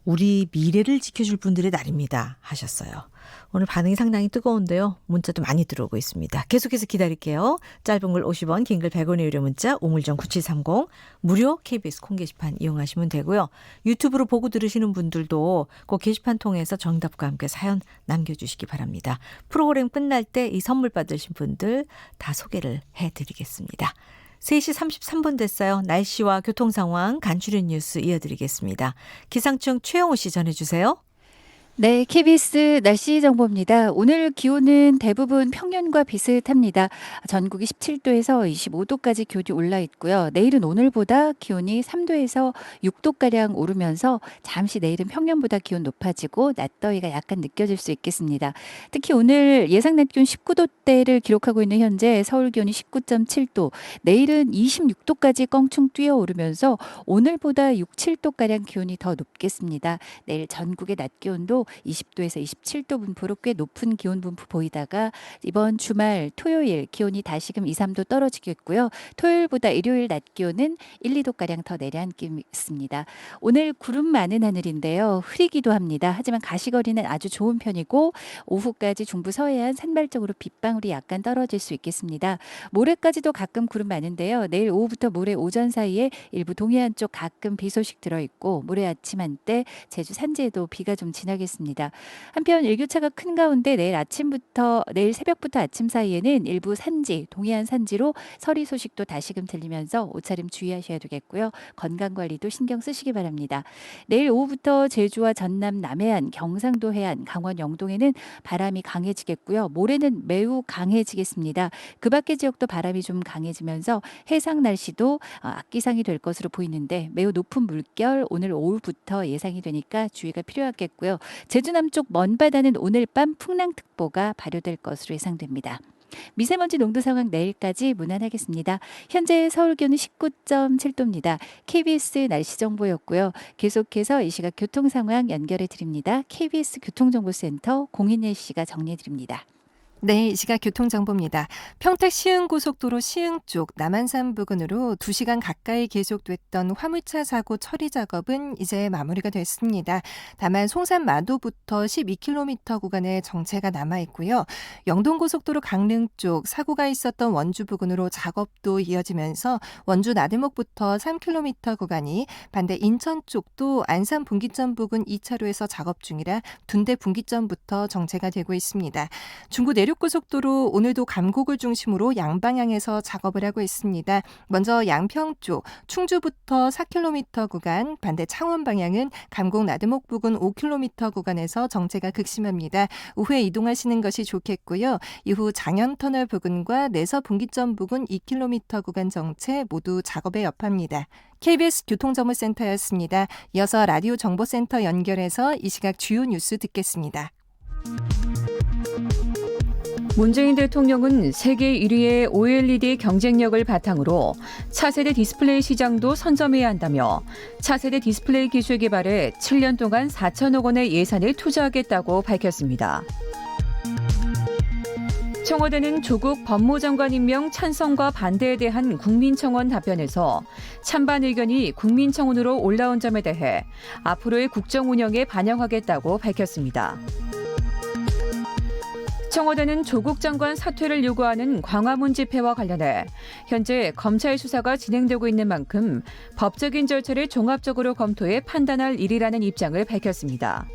우리 미래를 지켜줄 분들의 날입니다 하셨어요. 오늘 반응이 상당히 뜨거운데요. 문자도 많이 들어오고 있습니다. 계속해서 기다릴게요. 짧은 글 50원, 긴 글 100원의 유료 문자 우물정 9730 무료 KBS 콩 게시판 이용하시면 되고요. 유튜브로 보고 들으시는 분들도 꼭 게시판 통해서 정답과 함께 사연 남겨주시기 바랍니다. 프로그램 끝날 때 이 선물 받으신 분들 다 소개를 해드리겠습니다. 3시 33분 됐어요. 날씨와 교통 상황 간추린 뉴스 이어드리겠습니다. 기상청 최영우 씨 전해주세요. 네, KBS 날씨 정보입니다. 오늘 기온은 대부분 평년과 비슷합니다. 전국이 17도에서 25도까지 기온이 올라 있고요. 내일은 오늘보다 기온이 3도에서 6도가량 오르면서 잠시 내일은 평년보다 기온 높아지고 낮더위가 약간 느껴질 수 있겠습니다. 특히 오늘 예상 낮 기온 19도대를 기록하고 있는 현재 서울 기온이 19.7도, 내일은 26도까지 껑충 뛰어오르면서 오늘보다 6, 7도가량 기온이 더 높겠습니다. 내일 전국의 낮 기온도 20도에서 27도 분포로 꽤 높은 기온 분포 보이다가 이번 주말 토요일 기온이 다시금 2, 3도 떨어지겠고요. 토요일보다 일요일 낮 기온은 1, 2도가량 더 내려앉겠습니다. 오늘 구름 많은 하늘인데요. 흐리기도 합니다. 하지만 가시거리는 아주 좋은 편이고 오후까지 중부 서해안 산발적으로 빗방울이 약간 떨어질 수 있겠습니다. 모레까지도 가끔 구름 많은데요. 내일 오후부터 모레 오전 사이에 일부 동해안 쪽 가끔 비 소식 들어있고 모레 아침 한때 제주 산지에도 비가 좀 지나겠습니다. 밝혔습니다. 한편 일교차가 큰 가운데 내일 새벽부터 아침 사이에는 일부 산지, 동해안 산지로 서리 소식도 다시금 들리면서 옷차림 주의하셔야 되겠고요. 건강관리도 신경 쓰시기 바랍니다. 내일 오후부터 제주와 전남 남해안, 경상도 해안, 강원 영동에는 바람이 강해지겠고요. 모레는 매우 강해지겠습니다. 그 밖의 지역도 바람이 좀 강해지면서 해상 날씨도 악기상이 될 것으로 보이는데 매우 높은 물결 오늘 오후부터 예상이 되니까 주의가 필요하겠고요. 제주 남쪽 먼바다는 오늘 밤 풍랑특보가 발효될 것으로 예상됩니다. 미세먼지 농도 상황 내일까지 무난하겠습니다. 현재 서울 기온은 19.7도입니다. KBS 날씨 정보였고요. 계속해서 이 시각 교통 상황 연결해 드립니다. KBS 교통정보센터 공인혜 씨가 정리해 드립니다. 네, 이 시각 교통정보입니다. 평택 시흥고속도로 시흥 쪽 남한산 부근으로 2시간 가까이 계속됐던 화물차 사고 처리 작업은 이제 마무리가 됐습니다. 다만 송산 마도부터 12km 구간에 정체가 남아있고요. 영동고속도로 강릉 쪽 사고가 있었던 원주 부근으로 작업도 이어지면서 원주 나들목부터 3km 구간이, 반대 인천 쪽도 안산 분기점 부근 2차로에서 작업 중이라 둔대 분기점부터 정체가 되고 있습니다. 중구 내륙고속도로 오늘도 감곡을 중심으로 양방향에서 작업을 하고 있습니다. 먼저 양평 쪽 충주부터 4km 구간, 반대 창원 방향은 감곡 나들목 부근 5km 구간에서 정체가 극심합니다. 오후에 이동하시는 것이 좋겠고요. 이후 장현터널 부근과 내서 분기점 부근 2km 구간 정체 모두 작업에 여파입니다. KBS 교통정보센터였습니다. 이어서 라디오 정보센터 연결해서 이 시각 주요 뉴스 듣겠습니다. 문재인 대통령은 세계 1위의 OLED 경쟁력을 바탕으로 차세대 디스플레이 시장도 선점해야 한다며 차세대 디스플레이 기술 개발에 7년 동안 4천억 원의 예산을 투자하겠다고 밝혔습니다. 청와대는 조국 법무장관 임명 찬성과 반대에 대한 국민청원 답변에서 찬반 의견이 국민청원으로 올라온 점에 대해 앞으로의 국정 운영에 반영하겠다고 밝혔습니다. 청와대는 조국 장관 사퇴를 요구하는 광화문 집회와 관련해 현재 검찰 수사가 진행되고 있는 만큼 법적인 절차를 종합적으로 검토해 판단할 일이라는 입장을 밝혔습니다.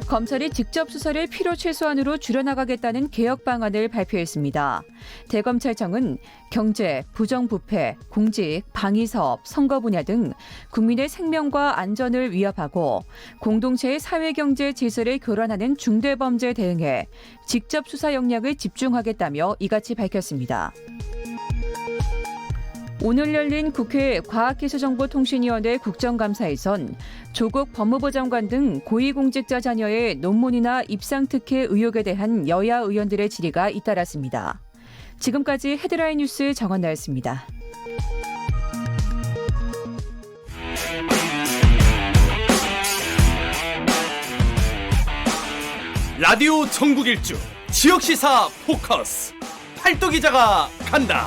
검찰이 직접 수사를 필요 최소한으로 줄여나가겠다는 개혁 방안을 발표했습니다. 대검찰청은 경제, 부정부패, 공직, 방위사업, 선거 분야 등 국민의 생명과 안전을 위협하고 공동체의 사회경제 질서를 교란하는 중대범죄 대응에 직접 수사 역량을 집중하겠다며 이같이 밝혔습니다. 오늘 열린 국회 과학기술정보통신위원회 국정감사에선 조국 법무부 장관 등 고위공직자 자녀의 논문이나 입상특혜 의혹에 대한 여야 의원들의 질의가 잇따랐습니다. 지금까지 헤드라인 뉴스 정원나였습니다. 라디오 전국일주 지역시사 포커스 팔도 기자가 간다.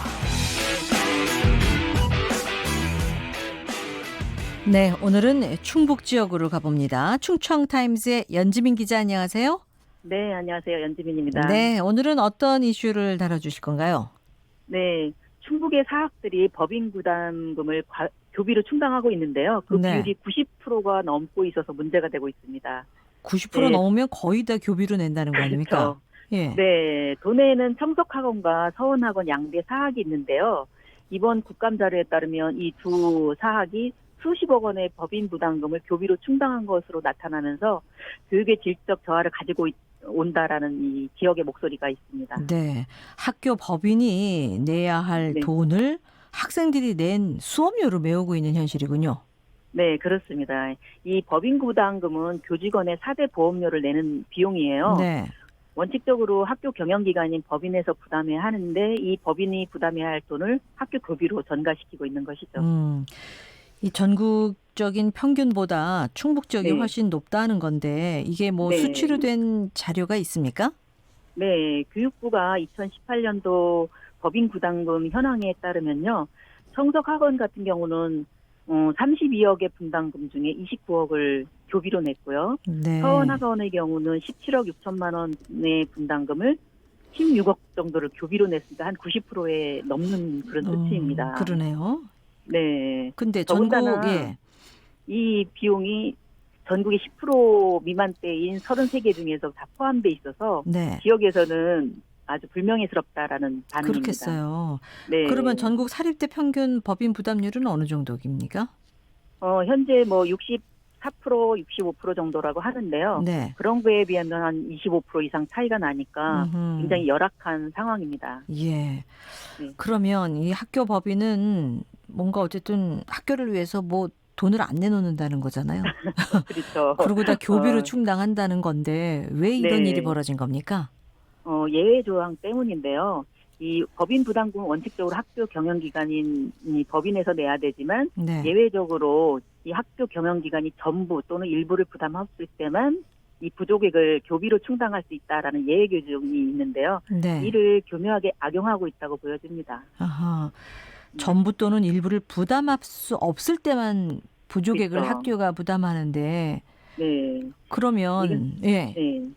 네, 오늘은 충북 지역으로 가봅니다. 충청타임스의 연지민 기자, 안녕하세요. 네, 안녕하세요. 연지민입니다. 네, 오늘은 어떤 이슈를 다뤄주실 건가요? 네, 충북의 사학들이 법인 부담금을 교비로 충당하고 있는데요. 그 네. 비율이 90%가 넘고 있어서 문제가 되고 있습니다. 90% 네. 넘으면 거의 다 교비로 낸다는 거 아닙니까? 그렇죠. 예. 네, 도내에는 청석학원과 서원학원 양대 사학이 있는데요. 이번 국감 자료에 따르면 이 두 사학이 수십억 원의 법인 부담금을 교비로 충당한 것으로 나타나면서 교육의 질적 저하를 가지고 온다라는 이 지역의 목소리가 있습니다. 네, 학교 법인이 내야 할 네. 돈을 학생들이 낸 수업료로 메우고 있는 현실이군요. 네, 그렇습니다. 이 법인 부담금은 교직원의 4대 보험료를 내는 비용이에요. 네. 원칙적으로 학교 경영기관인 법인에서 부담해야 하는데 이 법인이 부담해야 할 돈을 학교 교비로 전가시키고 있는 것이죠. 이 전국적인 평균보다 충북 지역이 네. 훨씬 높다는 건데 이게 뭐 네. 수치로 된 자료가 있습니까? 네, 교육부가 2018년도 법인 부담금 현황에 따르면요. 청석학원 같은 경우는 32억의 분담금 중에 29억을 교비로 냈고요. 네. 서원학원의 경우는 17억 6천만 원의 분담금을 16억 정도를 교비로 냈으니까 한 90%에 넘는 그런 수치입니다. 그러네요. 네. 근데 더군다나 전국에 이 비용이 전국의 10% 미만대인 33개 중에서 다 포함돼 있어서 네. 지역에서는 아주 불명예스럽다라는 반응입니다. 그렇겠어요. 네. 그러면 전국 사립대 평균 법인 부담률은 어느 정도입니까? 현재 뭐 64%, 65% 정도라고 하는데요. 네. 그런 거에 비하면 한 25% 이상 차이가 나니까 굉장히 열악한 상황입니다. 예. 네. 그러면 이 학교 법인은 뭔가 어쨌든 학교를 위해서 뭐 돈을 안 내놓는다는 거잖아요. 그렇죠. 그리고 다 교비로 충당한다는 건데 왜 이런 네. 일이 벌어진 겁니까? 예외 조항 때문인데요. 이 법인 부담금은 원칙적으로 학교 경영기관인 이 법인에서 내야 되지만 네. 예외적으로 이 학교 경영기관이 전부 또는 일부를 부담했을 때만 이 부족액을 교비로 충당할 수 있다라는 예외 규정이 있는데요. 네. 이를 교묘하게 악용하고 있다고 보여집니다. 아하. 전부 또는 일부를 부담할 수 없을 때만 부족액을 그렇죠. 학교가 부담하는데 네. 그러면 예. 네.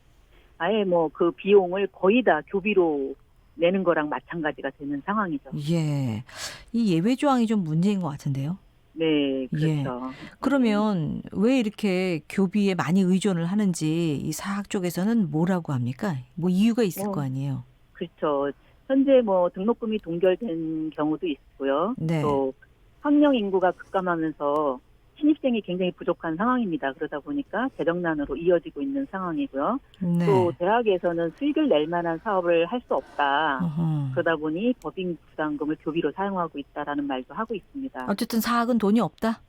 아예 뭐 그 비용을 거의 다 교비로 내는 거랑 마찬가지가 되는 상황이죠. 예. 이 예외 조항이 좀 문제인 것 같은데요. 네, 그렇죠. 그러면 왜 이렇게 교비에 많이 의존을 하는지 이 사학 쪽에서는 뭐라고 합니까? 뭐 이유가 있을 거 아니에요. 그렇죠. 현재 뭐 등록금이 동결된 경우도 있고요. 네. 또 학령 인구가 급감하면서 신입생이 굉장히 부족한 상황입니다. 그러다 보니까 재정난으로 이어지고 있는 상황이고요. 네. 또 대학에서는 수익을 낼 만한 사업을 할 수 없다. 어허. 그러다 보니 법인 부담금을 교비로 사용하고 있다라는 말도 하고 있습니다. 어쨌든 사학은 돈이 없다.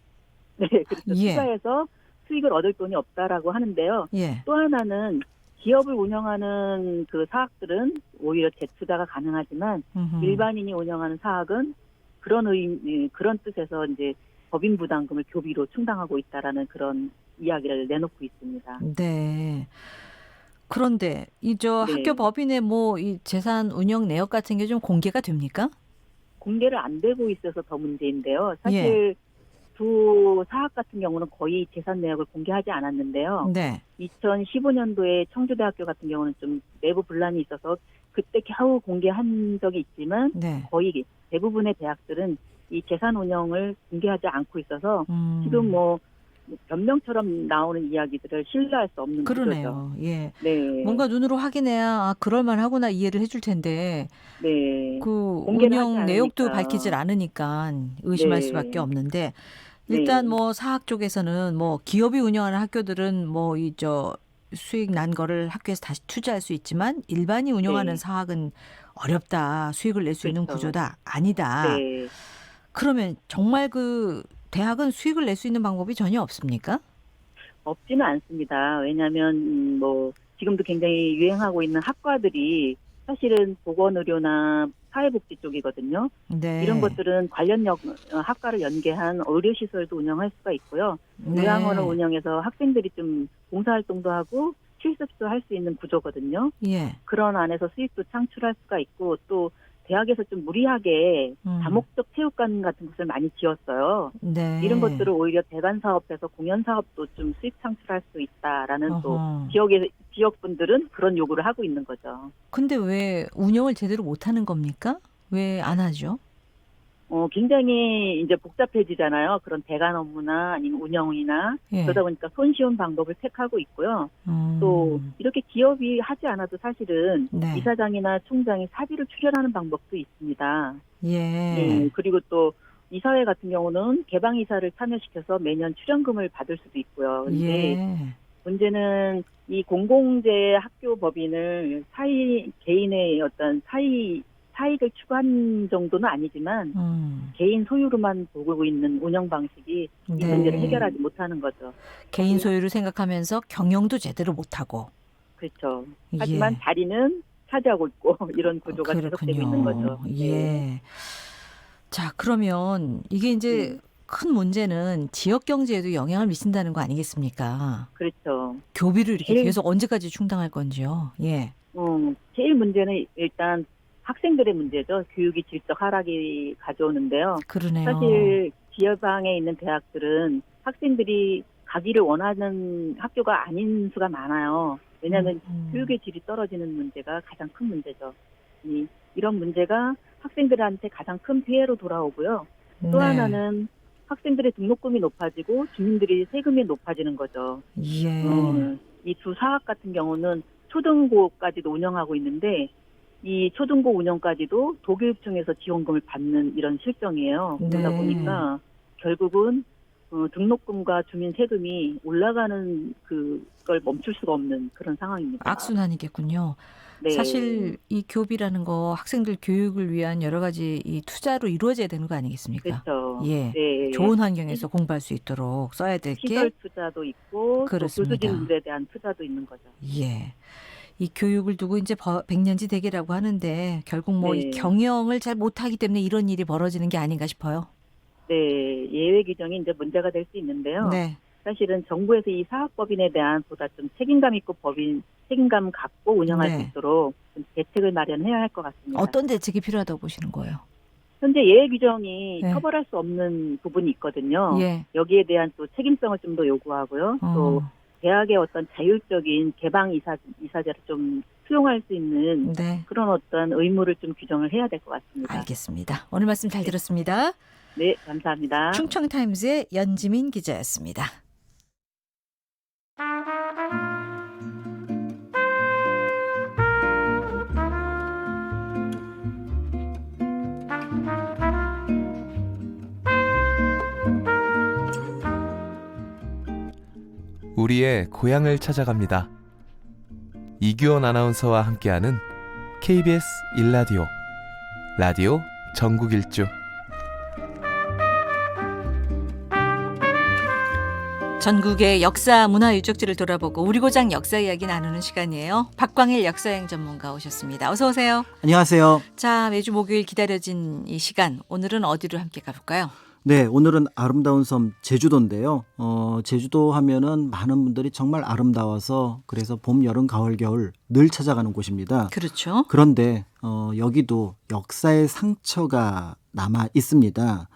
네, 그렇죠. 예. 투자해서 수익을 얻을 돈이 없다라고 하는데요. 예. 또 하나는 기업을 운영하는 그 사학들은 오히려 재투자가 가능하지만 일반인이 운영하는 사학은 그런 뜻에서 이제 법인 부담금을 교비로 충당하고 있다라는 그런 이야기를 내놓고 있습니다. 네. 그런데 이 네. 학교 법인의 뭐 이 재산 운영 내역 같은 게 좀 공개가 됩니까? 공개를 안 되고 있어서 더 문제인데요. 사실 두 사학 같은 경우는 거의 재산 내역을 공개하지 않았는데요. 네. 2015년도에 청주대학교 같은 경우는 좀 내부 분란이 있어서 그때 겨우 공개한 적이 있지만 네. 거의 대부분의 대학들은 이 재산 운영을 공개하지 않고 있어서 지금 뭐 변명처럼 나오는 이야기들을 신뢰할 수 없는 그러네요. 구조죠. 예. 네. 뭔가 눈으로 확인해야 그럴 만하구나 이해를 해줄 텐데 네. 그 공개를 운영 하지 내역도 않으니까. 밝히질 않으니까 의심할 네. 수밖에 없는데 일단 네. 뭐 사학 쪽에서는 뭐 기업이 운영하는 학교들은 뭐 수익 난 거를 학교에서 다시 투자할 수 있지만 일반이 운영하는 네. 사학은 어렵다. 수익을 낼 수 있는 그렇죠. 구조다. 아니다. 네. 그러면 정말 그 대학은 수익을 낼 수 있는 방법이 전혀 없습니까? 없지는 않습니다. 왜냐하면 뭐 지금도 굉장히 유행하고 있는 학과들이 사실은 보건의료나 사회복지 쪽이거든요. 네. 이런 것들은 관련 학과를 연계한 의료시설도 운영할 수가 있고요. 네. 요양원을 운영해서 학생들이 좀 봉사활동도 하고 실습도 할 수 있는 구조거든요. 예. 그런 안에서 수익도 창출할 수가 있고 또 대학에서 좀 무리하게 다목적 체육관 같은 것을 많이 지었어요. 네. 이런 것들을 오히려 대관 사업에서 공연 사업도 좀 수익 창출할 수 있다라는 또 어허. 지역 분들은 그런 요구를 하고 있는 거죠. 근데 왜 운영을 제대로 못 하는 겁니까? 왜 안 하죠? 굉장히 이제 복잡해지잖아요. 그런 대관 업무나 아니면 운영이나 예. 그러다 보니까 손쉬운 방법을 택하고 있고요. 또 이렇게 기업이 하지 않아도 사실은 네. 이사장이나 총장이 사비를 출연하는 방법도 있습니다. 예. 그리고 또 이사회 같은 경우는 개방 이사를 참여시켜서 매년 출연금을 받을 수도 있고요. 근데 예. 문제는 이 공공재 학교 법인을 개인의 어떤 사익을 추구한 정도는 아니지만 개인 소유로만 보고 있는 운영 방식이 이 네. 문제를 해결하지 못하는 거죠. 개인 소유를 생각하면서 경영도 제대로 못하고. 그렇죠. 예. 하지만 자리는 차지하고 있고 이런 구조가 계속되고 있는 거죠. 예. 자, 그러면 이게 이제 큰 문제는 지역 경제에도 영향을 미친다는 거 아니겠습니까? 그렇죠. 교비를 이렇게 계속 언제까지 충당할 건지요. 예. 제일 문제는 일단 학생들의 문제죠. 교육이 질적 하락이 가져오는데요. 그러네요. 사실 지역방에 있는 대학들은 학생들이 가기를 원하는 학교가 아닌 수가 많아요. 왜냐하면 교육의 질이 떨어지는 문제가 가장 큰 문제죠. 이런 문제가 학생들한테 가장 큰 피해로 돌아오고요. 또 네. 하나는 학생들의 등록금이 높아지고 주민들이 세금이 높아지는 거죠. 예. 이 두 사학 같은 경우는 초등고까지도 운영하고 있는데 이 초등고 운영까지도 도교육청에서 지원금을 받는 이런 실정이에요. 그러다 네. 보니까 결국은 등록금과 주민 세금이 올라가는 그걸 멈출 수가 없는 그런 상황입니다. 악순환이겠군요. 네. 사실 이 교비라는 거 학생들 교육을 위한 여러 가지 이 투자로 이루어져야 되는 거 아니겠습니까? 그렇죠. 예. 네. 좋은 환경에서 공부할 수 있도록 써야 될 시설 게 투자도 있고 또 그렇습니다. 교수진들에 대한 투자도 있는 거죠. 예. 이 교육을 두고 이제 백년지 대계라고 하는데 결국 뭐 이 네. 경영을 잘 못하기 때문에 이런 일이 벌어지는 게 아닌가 싶어요. 네, 예외 규정이 이제 문제가 될 수 있는데요. 네. 사실은 정부에서 이 사학법인에 대한 보다 좀 책임감 있고 책임감 갖고 운영할 네. 수 있도록 좀 대책을 마련해야 할 것 같습니다. 어떤 대책이 필요하다고 보시는 거예요? 현재 예외 규정이 네. 처벌할 수 없는 부분이 있거든요. 예. 여기에 대한 또 책임성을 좀 더 요구하고요. 또 대학의 어떤 자율적인 개방 이사제를 좀 수용할 수 있는 네. 그런 어떤 의무를 좀 규정을 해야 될 것 같습니다. 알겠습니다. 오늘 말씀 잘 들었습니다. 네, 감사합니다. 충청타임즈의 연지민 기자였습니다. 우리의 고향을 찾아갑니다. 이규원 아나운서와 함께하는 KBS 1라디오 라디오 전국 일주. 전국의 역사 문화 유적지를 돌아보고 우리 고장 역사 이야기 나누는 시간이에요. 박광일 역사여행 전문가 오셨습니다. 어서 오세요. 안녕하세요. 자, 매주 목요일 기다려진 이 시간, 오늘은 어디로 함께 가볼까요? 네, 오늘은 아름다운 섬 제주도인데요. 제주도 하면은 많은 분들이 정말 아름다워서 그래서 봄, 여름, 가을, 겨울 늘 찾아가는 곳입니다. 그렇죠. 그런데 여기도 역사의 상처가 남아 있습니다.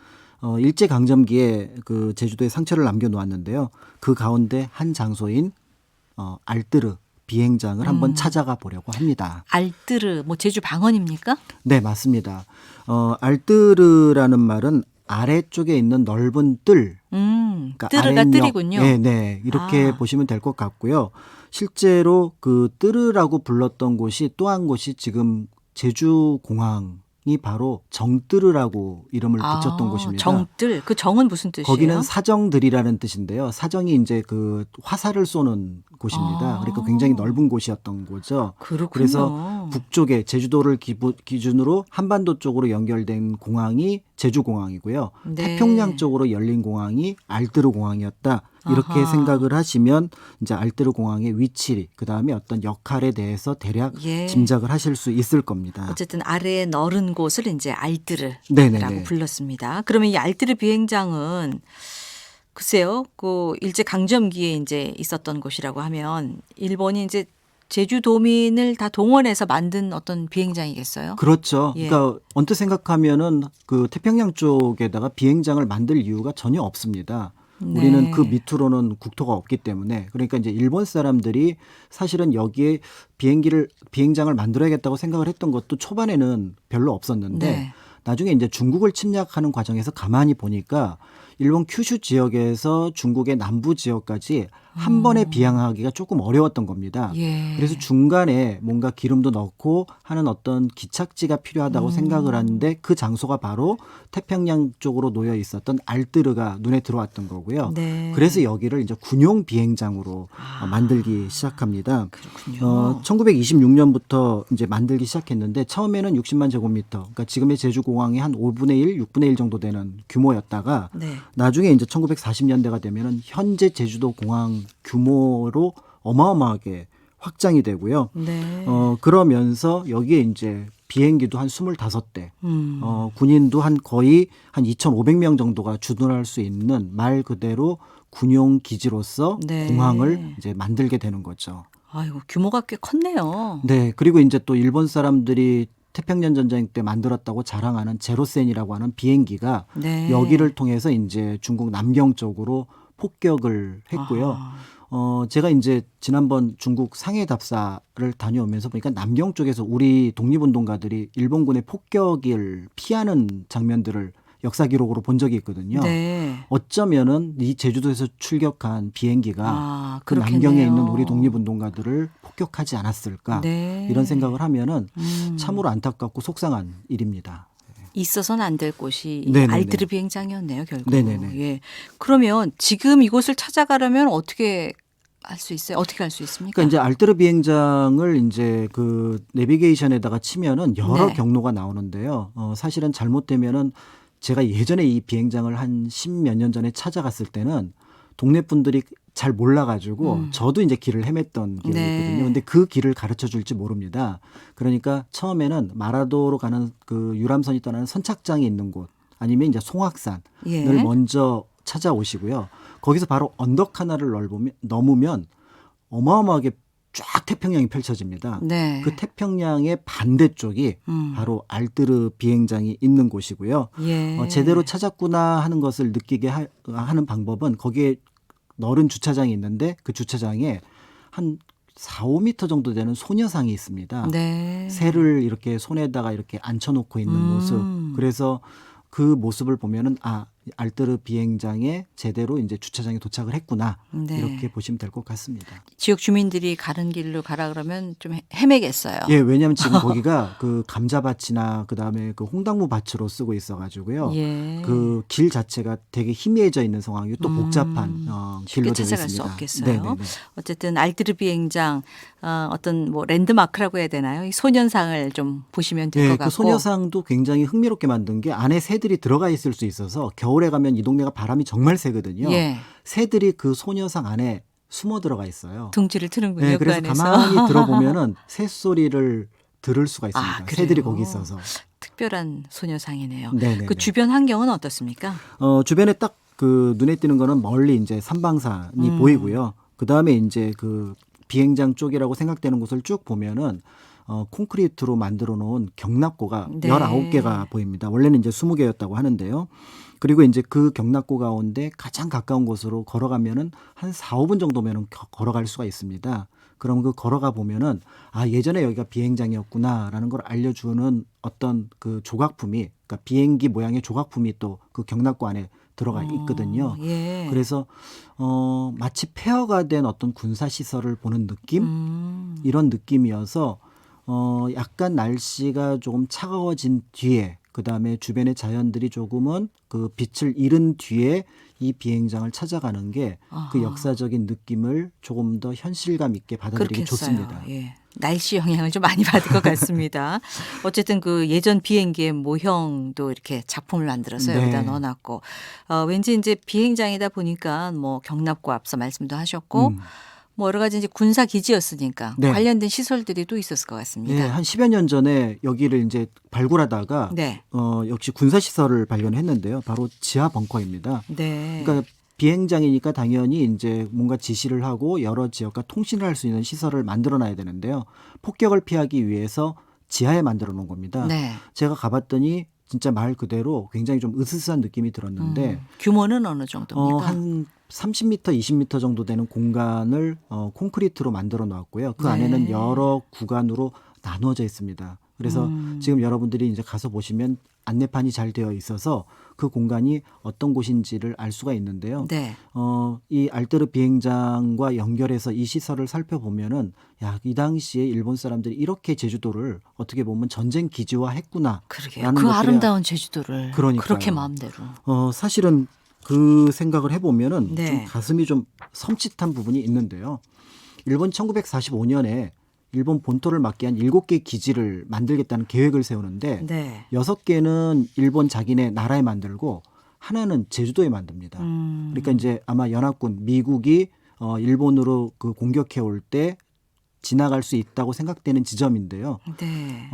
일제강점기에 그 제주도에 상처를 남겨놓았는데요. 그 가운데 한 장소인 알뜨르 비행장을 한번 찾아가 보려고 합니다. 알뜨르, 뭐 제주 방언입니까? 네, 맞습니다. 알뜨르라는 말은 아래쪽에 있는 넓은 뜰. 그러니까 뜨르가 아랫역. 뜰이군요. 네, 이렇게 보시면 될 것 같고요. 실제로 그 뜨르라고 불렀던 곳이 또 한 곳이 지금 제주공항이 바로 정뜨르라고 이름을 붙였던 곳입니다. 정뜰, 그 정은 무슨 뜻이에요? 거기는 사정들이라는 뜻인데요. 사정이 이제 그 화살을 쏘는 곳입니다. 그러니까 굉장히 넓은 곳이었던 거죠. 그렇군요. 그래서 북쪽에 제주도를 기준으로 한반도 쪽으로 연결된 공항이 제주공항이고요. 네. 태평양 쪽으로 열린 공항이 알뜨르 공항이었다. 이렇게 아하. 생각을 하시면 이제 알뜨르 공항의 위치, 그다음에 어떤 역할에 대해서 대략 짐작을 하실 수 있을 겁니다. 어쨌든 아래에 넓은 곳을 이제 알뜨르라고 네네네. 불렀습니다. 그러면 이 알뜨르 비행장은 글쎄요, 그 일제 강점기에 이제 있었던 곳이라고 하면 일본이 이제 제주도민을 다 동원해서 만든 어떤 비행장이겠어요? 그렇죠. 예. 그러니까 언뜻 생각하면은 그 태평양 쪽에다가 비행장을 만들 이유가 전혀 없습니다. 네. 우리는 그 밑으로는 국토가 없기 때문에 그러니까 이제 일본 사람들이 사실은 여기에 비행장을 만들어야겠다고 생각을 했던 것도 초반에는 별로 없었는데 네. 나중에 이제 중국을 침략하는 과정에서 가만히 보니까 일본 큐슈 지역에서 중국의 남부 지역까지 한 번에 비행하기가 조금 어려웠던 겁니다. 예. 그래서 중간에 뭔가 기름도 넣고 하는 어떤 기착지가 필요하다고 생각을 하는데 그 장소가 바로 태평양 쪽으로 놓여 있었던 알뜨르가 눈에 들어왔던 거고요. 네. 그래서 여기를 이제 군용 비행장으로 만들기 시작합니다. 그렇군요. 1926년부터 이제 만들기 시작했는데 처음에는 60만 제곱미터, 그러니까 지금의 제주공항의 한 5분의 1, 6분의 1 정도 되는 규모였다가 네. 나중에 이제 1940년대가 되면은 현재 제주도 공항 규모로 어마어마하게 확장이 되고요. 네. 그러면서 여기에 이제 비행기도 한 25대, 군인도 거의 한 2,500명 정도가 주둔할 수 있는 말 그대로 군용 기지로서 네. 공항을 이제 만들게 되는 거죠. 아이고, 규모가 꽤 컸네요. 네, 그리고 이제 또 일본 사람들이 태평양 전쟁 때 만들었다고 자랑하는 제로센이라고 하는 비행기가 네. 여기를 통해서 이제 중국 남경 쪽으로 폭격을 했고요. 제가 이제 지난번 중국 상해 답사를 다녀오면서 보니까 남경 쪽에서 우리 독립운동가들이 일본군의 폭격을 피하는 장면들을 역사 기록으로 본 적이 있거든요. 네. 어쩌면은 이 제주도에서 출격한 비행기가 그 그렇겠네요. 남경에 있는 우리 독립운동가들을 폭격하지 않았을까 네. 이런 생각을 하면은 참으로 안타깝고 속상한 일입니다. 있어서는 안 될 곳이 이 네네네. 알뜨르 비행장이었네요, 결국. 네네네. 예. 그러면 지금 이곳을 찾아가려면 어떻게 할 수 있어요? 어떻게 할 수 있습니까? 그러니까 이제 알뜨르 비행장을 이제 그 내비게이션에다가 치면은 여러 네. 경로가 나오는데요. 사실은 잘못되면은 제가 예전에 이 비행장을 한 10몇 년 전에 찾아갔을 때는 동네 분들이 잘 몰라가지고 저도 이제 길을 헤맸던 기억이 네. 있거든요. 근데 그 길을 가르쳐 줄지 모릅니다. 그러니까 처음에는 마라도로 가는 그 유람선이 떠나는 선착장이 있는 곳 아니면 이제 송악산을 예. 먼저 찾아오시고요. 거기서 바로 언덕 하나를 넘으면 어마어마하게 쫙 태평양이 펼쳐집니다. 네. 그 태평양의 반대쪽이 바로 알뜨르 비행장이 있는 곳이고요. 예. 제대로 찾았구나 하는 것을 느끼게 하는 방법은 거기에 넓은 주차장이 있는데 그 주차장에 한 4, 5m 정도 되는 소녀상이 있습니다. 네. 새를 이렇게 손에다가 이렇게 앉혀놓고 있는 모습. 그래서 그 모습을 보면은 알뜨르 비행장에 제대로 이제 주차장에 도착을 했구나. 네. 이렇게 보시면 될 것 같습니다. 지역 주민들이 가는 길로 가라 그러면 좀 헤매겠어요. 예, 왜냐하면 지금 거기가 그 감자밭이나 그다음에 그 홍당무 밭으로 쓰고 있어가지고요. 예. 그 길 자체가 되게 희미해져 있는 상황이고 또 복잡한 길로 쉽게 되어 찾아갈 있습니다. 수 없겠어요. 네네네. 어쨌든 알뜨르 비행장 어떤 뭐 랜드마크라고 해야 되나요? 이 소년상을 좀 보시면 될 것 네, 같고. 그 소녀상도 굉장히 흥미롭게 만든 게 안에 새들이 들어가 있을 수 있어서 겨울에 가면 이 동네가 바람이 정말 세거든요. 예. 새들이 그 소녀상 안에 숨어 들어가 있어요. 둥지를 트는군요. 네, 그 그래서 안에서. 가만히 들어보면은 새 소리를 들을 수가 있습니다. 그래요? 새들이 거기 있어서. 특별한 소녀상이네요. 네네네. 그 주변 환경은 어떻습니까? 주변에 딱 그 눈에 띄는 거는 멀리 이제 산방산이 보이고요. 그 다음에 이제 그 비행장 쪽이라고 생각되는 곳을 쭉 보면은 콘크리트로 만들어 놓은 경납고가 네. 19개가 보입니다. 원래는 이제 20개였다고 하는데요. 그리고 이제 그 경납고 가운데 가장 가까운 곳으로 걸어가면은 한 4, 5분 정도면은 걸어갈 수가 있습니다. 그럼 그 걸어가 보면은 예전에 여기가 비행장이었구나라는 걸 알려주는 어떤 그 조각품이, 그러니까 비행기 모양의 조각품이 또 그 경납고 안에 들어가 있거든요. 예. 그래서 마치 폐허가 된 어떤 군사 시설을 보는 느낌, 이런 느낌이어서 약간 날씨가 조금 차가워진 뒤에, 그 다음에 주변의 자연들이 조금은 그 빛을 잃은 뒤에 이 비행장을 찾아가는 게 그 역사적인 느낌을 조금 더 현실감 있게 받아들이기 그렇겠어요. 좋습니다. 예. 날씨 영향을 좀 많이 받을 것 같습니다. 어쨌든 그 예전 비행기의 모형도 이렇게 작품을 만들어서 네. 여기다 넣어놨고, 왠지 이제 비행장이다 보니까 뭐 경납고 앞서 말씀도 하셨고, 뭐 여러 가지 이제 군사 기지였으니까 네. 관련된 시설들이 또 있었을 것 같습니다. 예, 한 10여 년 전에 여기를 이제 발굴하다가 네. 역시 군사 시설을 발견했는데요. 바로 지하 벙커입니다. 네. 그러니까 비행장이니까 당연히 이제 뭔가 지시를 하고 여러 지역과 통신을 할 수 있는 시설을 만들어 놔야 되는데요. 폭격을 피하기 위해서 지하에 만들어 놓은 겁니다. 네. 제가 가봤더니 진짜 말 그대로 굉장히 좀 으스스한 느낌이 들었는데 규모는 어느 정도입니까? 한 30m, 20m 정도 되는 공간을 콘크리트로 만들어 놨고요. 그 네. 안에는 여러 구간으로 나누어져 있습니다. 그래서 지금 여러분들이 이제 가서 보시면 안내판이 잘 되어 있어서 그 공간이 어떤 곳인지를 알 수가 있는데요. 네. 이 알뜨르 비행장과 연결해서 이 시설을 살펴보면은 이 당시에 일본 사람들이 이렇게 제주도를 어떻게 보면 전쟁 기지화했구나. 그러게요. 그 아름다운 제주도를 그러니까요. 그렇게 마음대로. 사실은 그 생각을 해보면은 네. 좀 가슴이 좀 섬찟한 부분이 있는데요. 일본 1945년에 일본 본토를 막기 위한 7개 기지를 만들겠다는 계획을 세우는데 네. 6개는 일본 자기네 나라에 만들고 하나는 제주도에 만듭니다. 그러니까 이제 아마 연합군 미국이 일본으로 그 공격해 올 때 지나갈 수 있다고 생각되는 지점인데요. 네.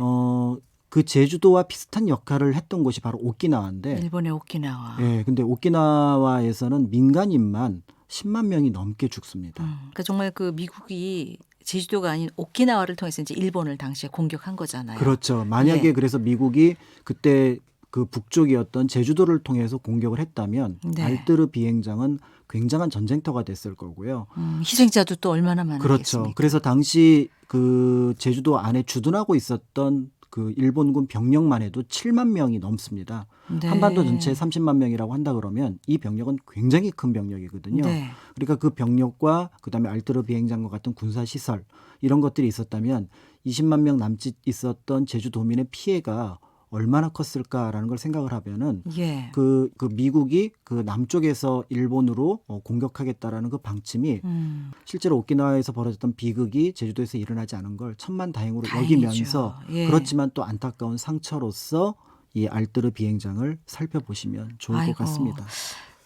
그 제주도와 비슷한 역할을 했던 곳이 바로 오키나와인데 일본의 오키나와. 예, 근데 오키나와에서는 민간인만 10만 명이 넘게 죽습니다. 그러니까 정말 그 미국이 제주도가 아닌 오키나와를 통해서 이제 일본을 당시에 공격한 거잖아요. 그렇죠. 만약에 예. 그래서 미국이 그때 그 북쪽이었던 제주도를 통해서 공격을 했다면 네. 알뜨르 비행장은 굉장한 전쟁터가 됐을 거고요. 희생자도 또 얼마나 많았겠습니까? 그렇죠. 그래서 당시 그 제주도 안에 주둔하고 있었던 그 일본군 병력만 해도 7만 명이 넘습니다. 네. 한반도 전체에 30만 명이라고 한다 그러면 이 병력은 굉장히 큰 병력이거든요. 네. 그러니까 그 병력과 그다음에 알뜨르 비행장과 같은 군사 시설 이런 것들이 있었다면 20만 명 남짓 있었던 제주도민의 피해가 얼마나 컸을까라는 걸 생각을 하면은 예. 그 미국이 그 남쪽에서 일본으로 공격하겠다라는 그 방침이 실제로 오키나와에서 벌어졌던 비극이 제주도에서 일어나지 않은 걸 천만다행으로 다행이죠. 여기면서 예. 그렇지만 또 안타까운 상처로서 이 알뜨르 비행장을 살펴보시면 좋을 아이고. 것 같습니다.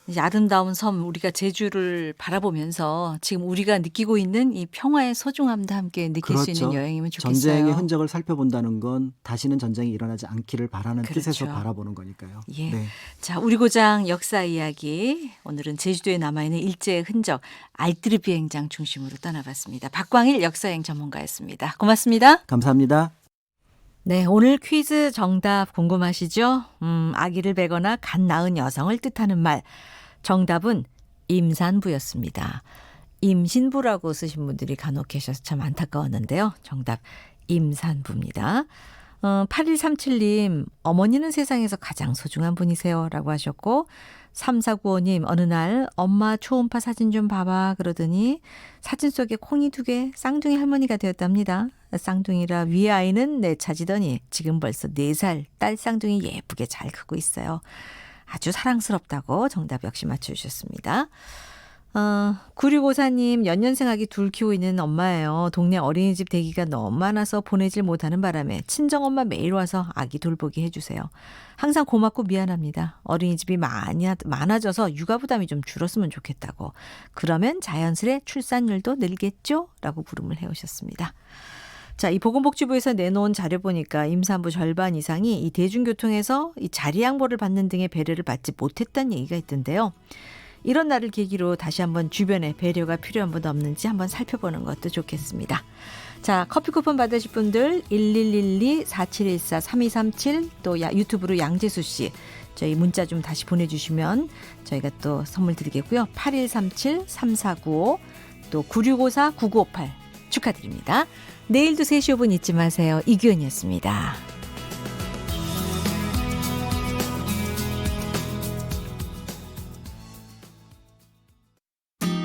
이제 아름다운 섬 우리가 제주를 바라보면서 지금 우리가 느끼고 있는 이 평화의 소중함도 함께 느낄 수 있는 여행이면 좋겠어요. 전쟁의 흔적을 살펴본다는 건 다시는 전쟁이 일어나지 않기를 바라는 그렇죠. 뜻에서 바라보는 거니까요. 예. 네. 자, 우리 고장 역사 이야기. 오늘은 제주도에 남아있는 일제의 흔적 알뜨르 비행장 중심으로 떠나봤습니다. 박광일 역사여행 전문가였습니다. 고맙습니다. 감사합니다. 네, 오늘 퀴즈 정답 궁금하시죠? 아기를 베거나 갓 낳은 여성을 뜻하는 말. 정답은 임산부였습니다. 임신부라고 쓰신 분들이 간혹 계셔서 참 안타까웠는데요. 정답 임산부입니다. 8137님, 어머니는 세상에서 가장 소중한 분이세요 라고 하셨고, 3495님, 어느 날 엄마 초음파 사진 좀 봐봐 그러더니 사진 속에 콩이 2개 쌍둥이 할머니가 되었답니다. 쌍둥이라 위에 아이는 내차지더니 지금 벌써 4살 딸 쌍둥이 예쁘게 잘 크고 있어요. 아주 사랑스럽다고 정답 역시 맞춰주셨습니다. 9654님, 연년생아기 2 키우고 있는 엄마예요. 동네 어린이집 대기가 너무 많아서 보내질 못하는 바람에 친정엄마 매일 와서 아기 돌보기 해주세요. 항상 고맙고 미안합니다. 어린이집이 많아져서 육아 부담이 좀 줄었으면 좋겠다고. 그러면 자연스레 출산율도 늘겠죠? 라고 부름을 해오셨습니다. 자, 이 보건복지부에서 내놓은 자료 보니까 임산부 절반 이상이 이 대중교통에서 이 자리 양보를 받는 등의 배려를 받지 못했다는 얘기가 있던데요. 이런 날을 계기로 다시 한번 주변에 배려가 필요한 분 없는지 한번 살펴보는 것도 좋겠습니다. 자, 커피 쿠폰 받으실 분들 1112-4714-3237 또 유튜브로 양재수 씨 저희 문자 좀 다시 보내주시면 저희가 또 선물 드리겠고요. 8137-3495 또 9654-9958 축하드립니다. 내일도 3시 5분 잊지 마세요. 이규현이었습니다.